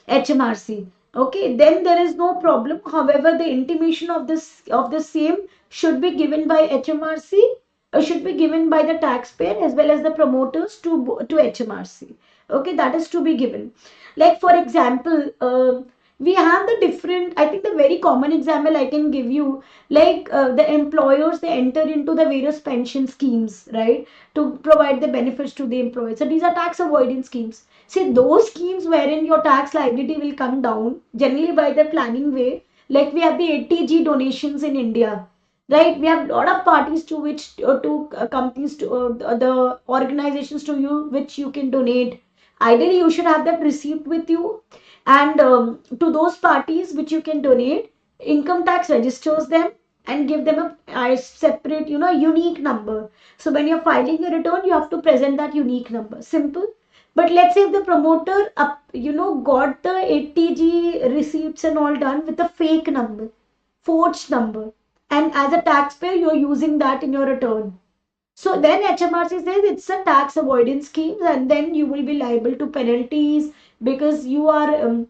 HMRC. Okay, then there is no problem. However, the intimation of the same should be given by HMRC, should be given by the taxpayer as well as the promoters to HMRC. Okay, that is to be given. Like for example, we have the different. I think the very common example I can give you, like the employers, they enter into the various pension schemes, right, to provide the benefits to the employees. So these are tax avoidance schemes. See, those schemes wherein your tax liability will come down generally by the planning way, like we have the 80G donations in India, right? We have a lot of parties to which to companies to the organizations to you which you can donate. Ideally, you should have that receipt with you, and to those parties which you can donate, income tax registers them and give them a separate, unique number. So when you're filing a return, you have to present that unique number. Simple. But let's say if the promoter, got the 80G receipts and all done with a fake number, forged number, and as a taxpayer, you're using that in your return. So then HMRC says it's a tax avoidance scheme, and then you will be liable to penalties because you are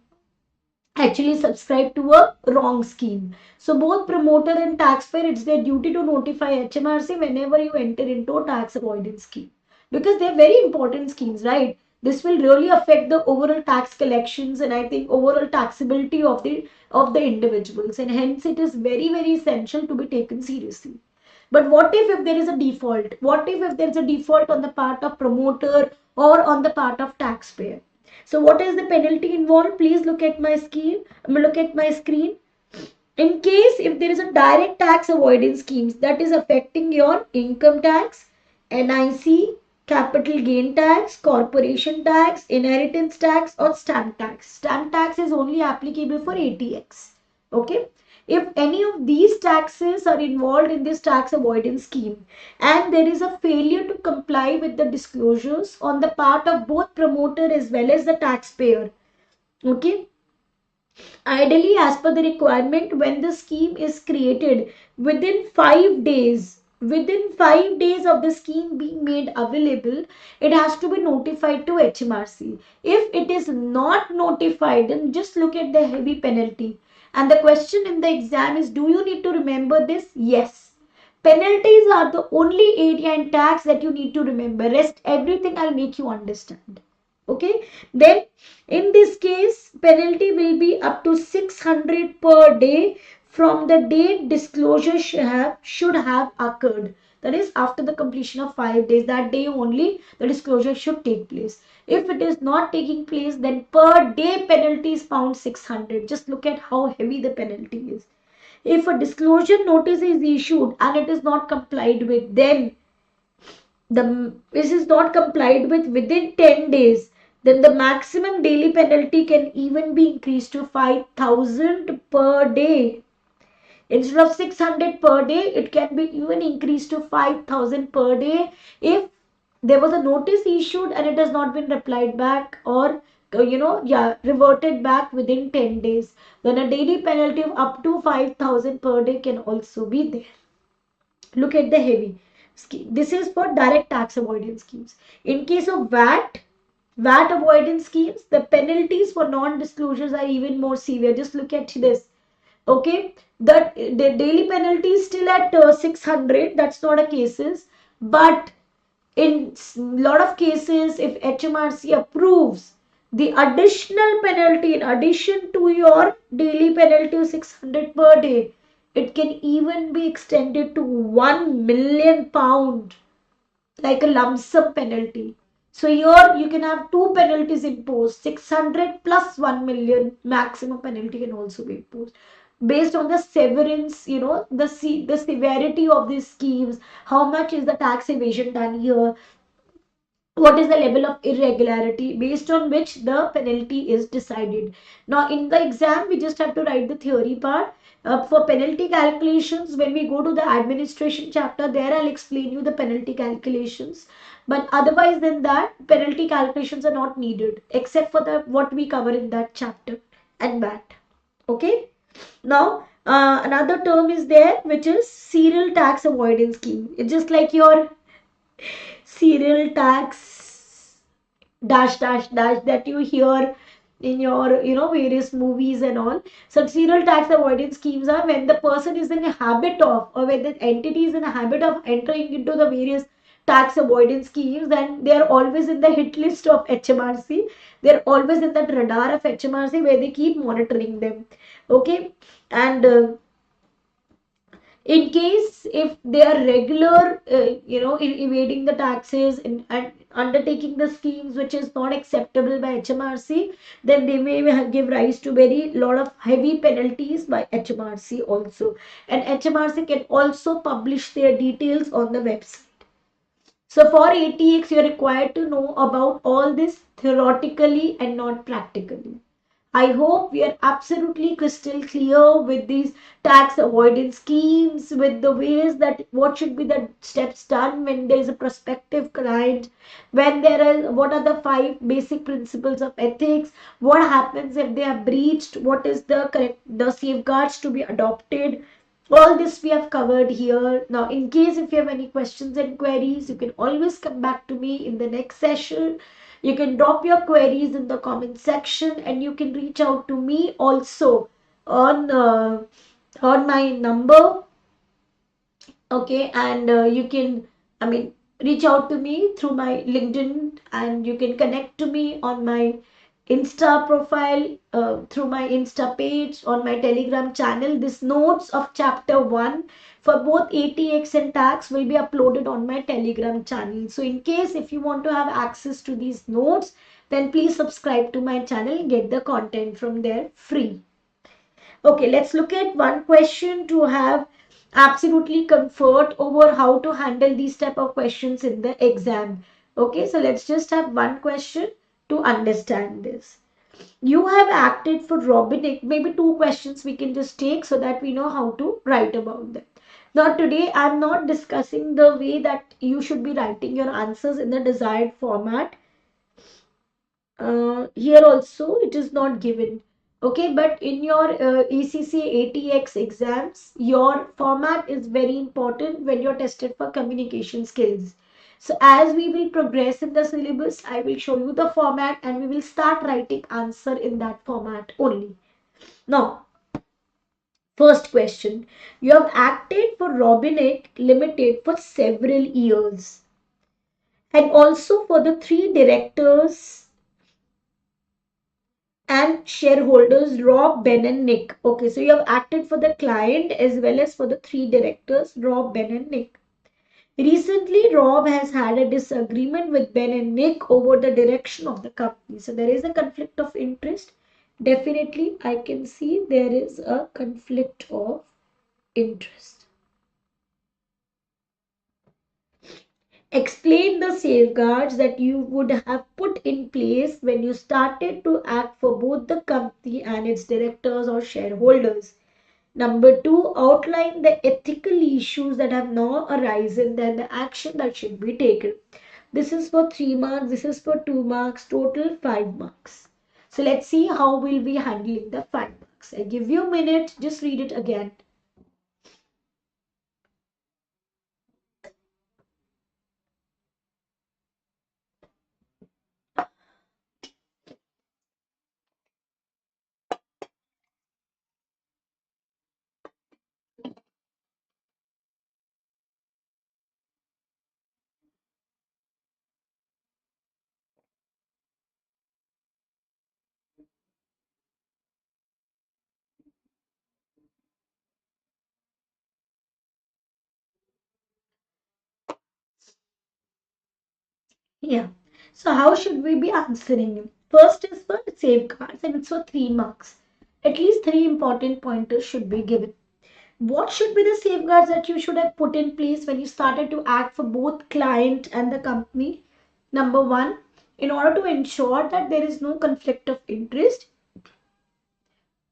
actually subscribed to a wrong scheme. So both promoter and taxpayer, it's their duty to notify HMRC whenever you enter into a tax avoidance scheme, because they're very important schemes, right? This will really affect the overall tax collections, and I think overall taxability of the individuals, and hence it is very very essential to be taken seriously. But what if there is a default? What if there is a default on the part of promoter or on the part of taxpayer? So what is the penalty involved? Please look at my scheme. Look at my screen. In case if there is a direct tax avoidance schemes that is affecting your income tax, NIC, capital gain tax, corporation tax, inheritance tax, or stamp tax. Stamp tax is only applicable for ATX. Okay. If any of these taxes are involved in this tax avoidance scheme and there is a failure to comply with the disclosures on the part of both promoter as well as the taxpayer, okay, ideally as per the requirement, when the scheme is created, within 5 days of the scheme being made available, it has to be notified to HMRC. If it is not notified, then just look at the heavy penalty. And the question in the exam is, do you need to remember this? Yes. Penalties are the only area in tax that you need to remember. Rest everything I'll make you understand. Okay. Then in this case, penalty will be up to 600 per day from the date disclosure should have occurred. That is after the completion of 5 days. That day only the disclosure should take place. If it is not taking place, then per day penalty is found 600. Just look at how heavy the penalty is. If a disclosure notice is issued and it is not complied with, then this is not complied with within 10 days, then the maximum daily penalty can even be increased to 5,000 per day. Instead of 600 per day, it can be even increased to 5,000 per day if there was a notice issued and it has not been replied back, or reverted back within 10 days. Then a daily penalty of up to 5,000 per day can also be there. Look at the heavy scheme. This is for direct tax avoidance schemes. In case of VAT avoidance schemes, the penalties for non-disclosures are even more severe. Just look at this. Okay, the daily penalty is still at 600. That's not a cases, but in a lot of cases, if HMRC approves the additional penalty in addition to your daily penalty of 600 per day, it can even be extended to £1 million. like a lump sum penalty. So here you can have two penalties imposed, 600 plus 1 million maximum penalty can also be imposed based on the severance, the severity of these schemes, how much is the tax evasion done here, what is the level of irregularity based on which the penalty is decided. Now, in the exam, we just have to write the theory part. For penalty calculations, when we go to the administration chapter, there I'll explain you the penalty calculations. But otherwise than that, penalty calculations are not needed except for the what we cover in that chapter and that. Okay. Now, another term is there which is serial tax avoidance scheme. It's just like your serial tax dash dash dash that you hear in your various movies and all. So serial tax avoidance schemes are when the person is in a habit of, or when the entity is in a habit of entering into the various tax avoidance schemes, and they are always in the hit list of HMRC. They're always in that radar of HMRC where they keep monitoring them. Okay. And in case if they are regular in evading the taxes and undertaking the schemes which is not acceptable by HMRC, then they may give rise to very lot of heavy penalties by HMRC also, and HMRC can also publish their details on the website. So for ATX you're required to know about all this theoretically and not practically. I hope we are absolutely crystal clear with these tax avoidance schemes, with the ways that what should be the steps done when there is a prospective client, when there are what are the five basic principles of ethics, what happens if they are breached, what is the correct the safeguards to be adopted. All this we have covered here. Now, in case if you have any questions and queries, you can always come back to me in the next session. You can drop your queries in the comment section, and you can reach out to me also on my number. Okay, and you can, I mean, reach out to me through my LinkedIn, and you can connect to me on my Insta profile, through my Insta page, on my Telegram channel. This notes of chapter 1 for both ATX and tax will be uploaded on my Telegram channel. So in case if you want to have access to these notes, then please subscribe to my channel and get the content from there free. Okay, let's look at one question to have absolutely comfort over how to handle these type of questions in the exam. Okay, so let's just have one question to understand this. You have acted for Robin. Maybe two questions we can just take so that we know how to write about them. Now today I'm not discussing the way that you should be writing your answers in the desired format. Here also it is not given. Okay, but in your ACCA ATX exams, your format is very important when you're tested for communication skills. So as we will progress in the syllabus, I will show you the format and we will start writing answer in that format only. Now, first question. You have acted for Robinet Limited for several years and also for the three directors and shareholders Rob, Ben, and Nick. Okay, so you have acted for the client as well as for the three directors Rob, Ben, and Nick. Recently, Rob has had a disagreement with Ben and Nick over the direction of the company. So there is a conflict of interest. Definitely, I can see there is a conflict of interest. Explain the safeguards that you would have put in place when you started to act for both the company and its directors or shareholders. Number two, outline the ethical issues that have now arisen and the action that should be taken. This is for 3 marks, this is for 2 marks, total 5 marks. So let's see how we'll be handling the 5 marks. I give you a minute, just read it again. Yeah. So how should we be answering him? First is for safeguards and it's for 3 marks. At least three important pointers should be given. What should be the safeguards that you should have put in place when you started to act for both client and the company? Number one, in order to ensure that there is no conflict of interest,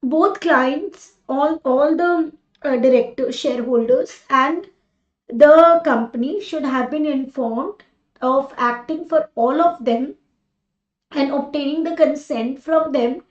both clients, all the directors, shareholders, and the company should have been informed of acting for all of them and obtaining the consent from them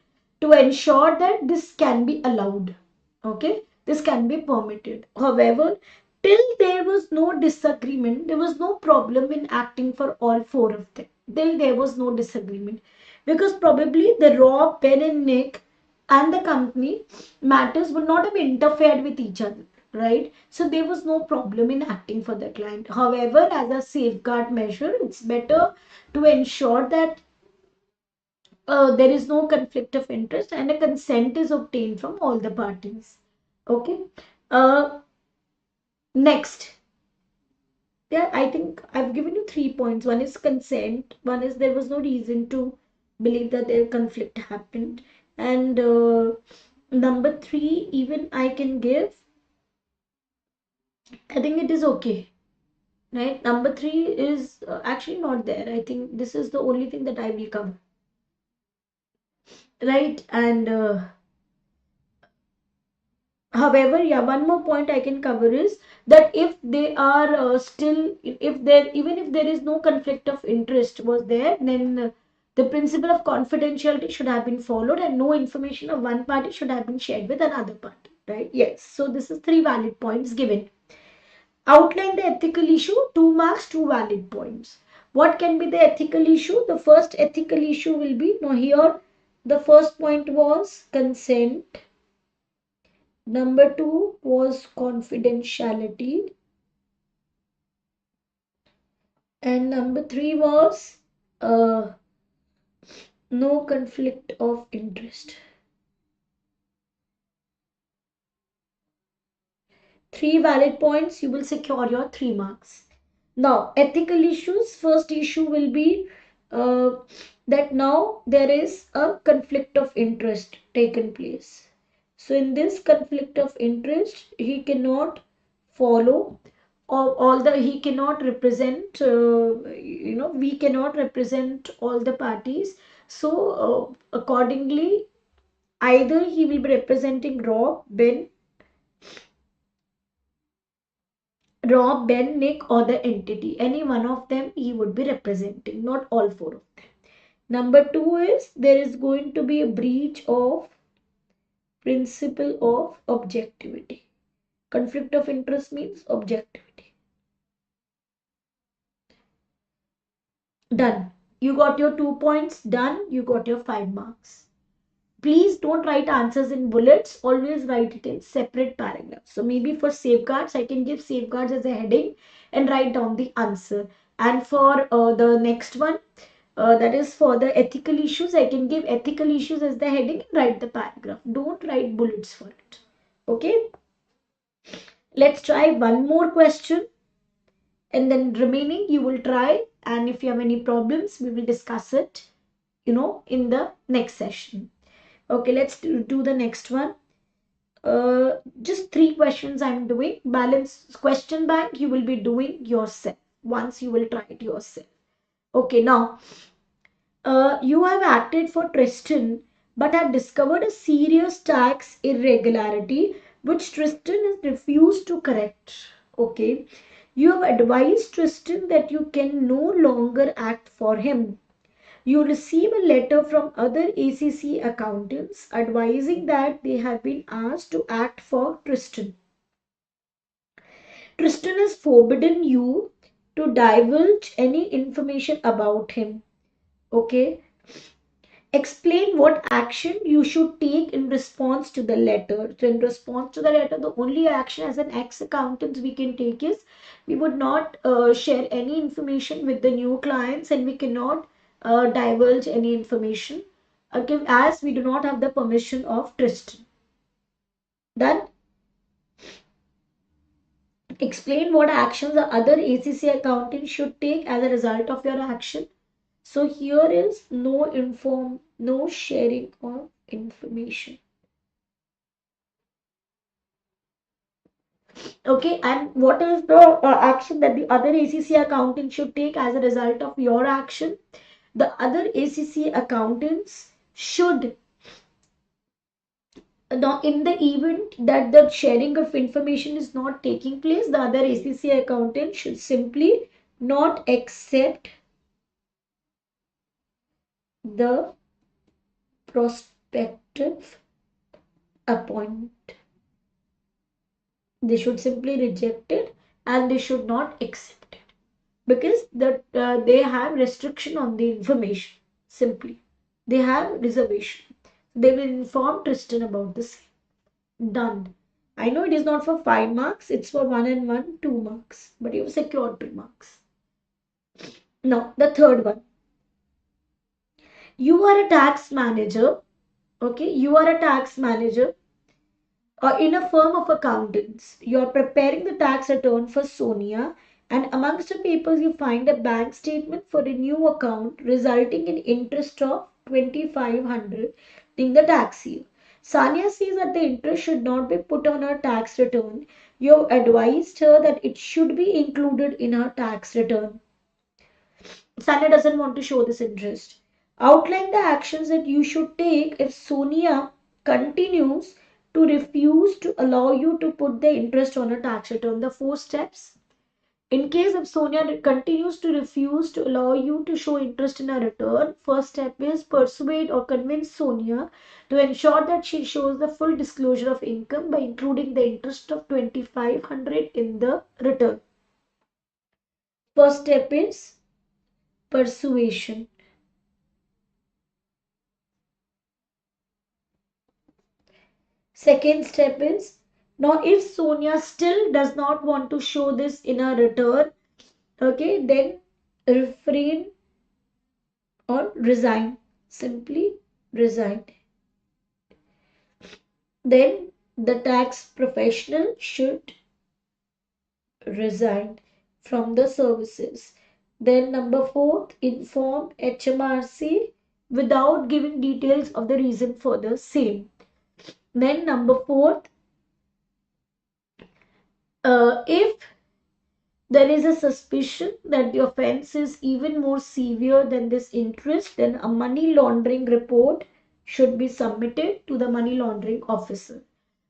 to ensure that this can be allowed. Okay, this can be permitted. However, till there was no disagreement, there was no problem in acting for all four of them. Till there was no disagreement, because probably the Rob, Ben, and Nick and the company matters would not have interfered with each other, right? So there was no problem in acting for the client. However, as a safeguard measure, it's better to ensure that there is no conflict of interest and a consent is obtained from all the parties. Okay. Uh, Next, yeah, I think I've given you 3 points. One is consent. One is there was no reason to believe that their conflict happened, and number three, even I can give. I think it is okay. Right. Number three is actually not there. I think this is the only thing that I will cover. Right. And however, yeah, one more point I can cover is that if they are still, if there, even if there is no conflict of interest was there, then the principle of confidentiality should have been followed and no information of one party should have been shared with another party, right? Yes. So this is three valid points given. Outline the ethical issue, 2 marks, two valid points. What can be the ethical issue? The first ethical issue will be, now here, the first point was consent. Number two was confidentiality. And number three was uh, no conflict of interest. Three valid points, you will secure your 3 marks. Now, ethical issues. First issue will be uh, that now there is a conflict of interest taken place. So, in this conflict of interest, he cannot follow all the, he cannot represent, we cannot represent all the parties. So, accordingly, either he will be representing Rob, Ben, Nick, or the entity. Any one of them he would be representing, not all four of them. Number two is there is going to be a breach of principle of objectivity. Conflict of interest means objectivity. Done. You got your 2 points. Done. You got your 5 marks. Please don't write answers in bullets. Always write it in separate paragraphs. So maybe for safeguards, I can give safeguards as a heading and write down the answer. And for the next one, that is for the ethical issues, I can give ethical issues as the heading and write the paragraph. Don't write bullets for it. Okay. Let's try one more question and then remaining you will try. And if you have any problems, we will discuss it, in the next session. Okay, let's do the next one. Just 3 questions I'm doing. Balance question bank you will be doing yourself. Once you will try it yourself. Okay, now you have acted for Tristan but have discovered a serious tax irregularity which Tristan has refused to correct. Okay, you have advised Tristan that you can no longer act for him. You receive a letter from other ACC accountants advising that they have been asked to act for Tristan. Tristan has forbidden you to divulge any information about him. Okay. Explain what action you should take in response to the letter. So, in response to the letter, the only action as an ex accountant we can take is we would not share any information with the new clients and we cannot divulge any information as we do not have the permission of Tristan. Done? Explain what actions the other ACC accountant should take as a result of your action. So here is no sharing of information. Okay, and what is the action that the other ACC accountant should take as a result of your action? The other ACC accountants should, now in the event that the sharing of information is not taking place, the other ACC accountant should simply not accept the prospective appointment. They should simply reject it and they should not accept it because they have restriction on the information. Simply, they have reservation. They will inform Tristan about the same. Done. I know it is not for 5 marks, it's for 1 and 1, 2 marks, but you've secured 2 marks. Now, the third one. You are a tax manager, okay? You are a tax manager in a firm of accountants. You are preparing the tax return for Sonia, and amongst the papers, you find a bank statement for a new account resulting in interest of 2,500 in the tax year. Sanya says that the interest should not be put on her tax return. You have advised her that it should be included in her tax return. Sanya doesn't want to show this interest. Outline the actions that you should take if Sonia continues to refuse to allow you to put the interest on a tax return. The 4 steps. In case if Sonia continues to refuse to allow you to show interest in a return, first step is persuade or convince Sonia to ensure that she shows the full disclosure of income by including the interest of 2,500 in the return. First step is persuasion. Second step is, now if Sonia still does not want to show this in a return, okay, then refrain or resign. Simply resign. Then the tax professional should resign from the services. Then number 4, inform HMRC without giving details of the reason for the same. Then number 4, if there is a suspicion that the offense is even more severe than this interest, then a money laundering report should be submitted to the money laundering officer.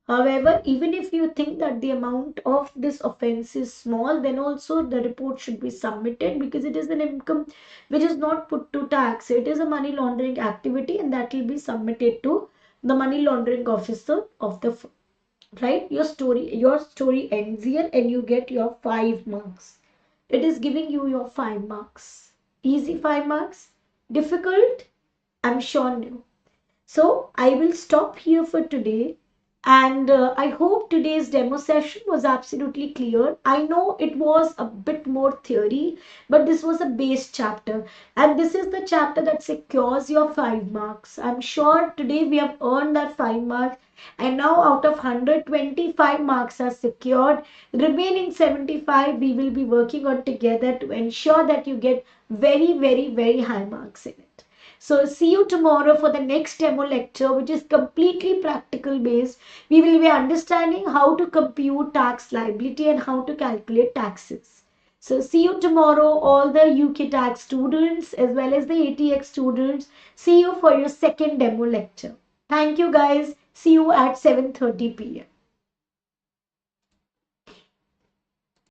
However, even if you think that the amount of this offense is small, then also the report should be submitted because it is an income which is not put to tax. It is a money laundering activity and that will be submitted to the money laundering officer of the firm. Right? Your story ends here and you get your 5 marks. It is giving you your 5 marks. Easy 5 marks? Difficult? I'm sure no. So I will stop here for today. And I hope today's demo session was absolutely clear. I know it was a bit more theory, but this was a base chapter. And this is the chapter that secures your 5 marks. I'm sure today we have earned that 5 marks. And now out of 125 marks are secured. Remaining 75 we will be working on together to ensure that you get very, very, very high marks in it. So see you tomorrow for the next demo lecture, which is completely practical based. We will be understanding how to compute tax liability and how to calculate taxes. So see you tomorrow, all the UK tax students as well as the ATX students. See you for your second demo lecture. Thank you guys. See you at 7:30 p.m.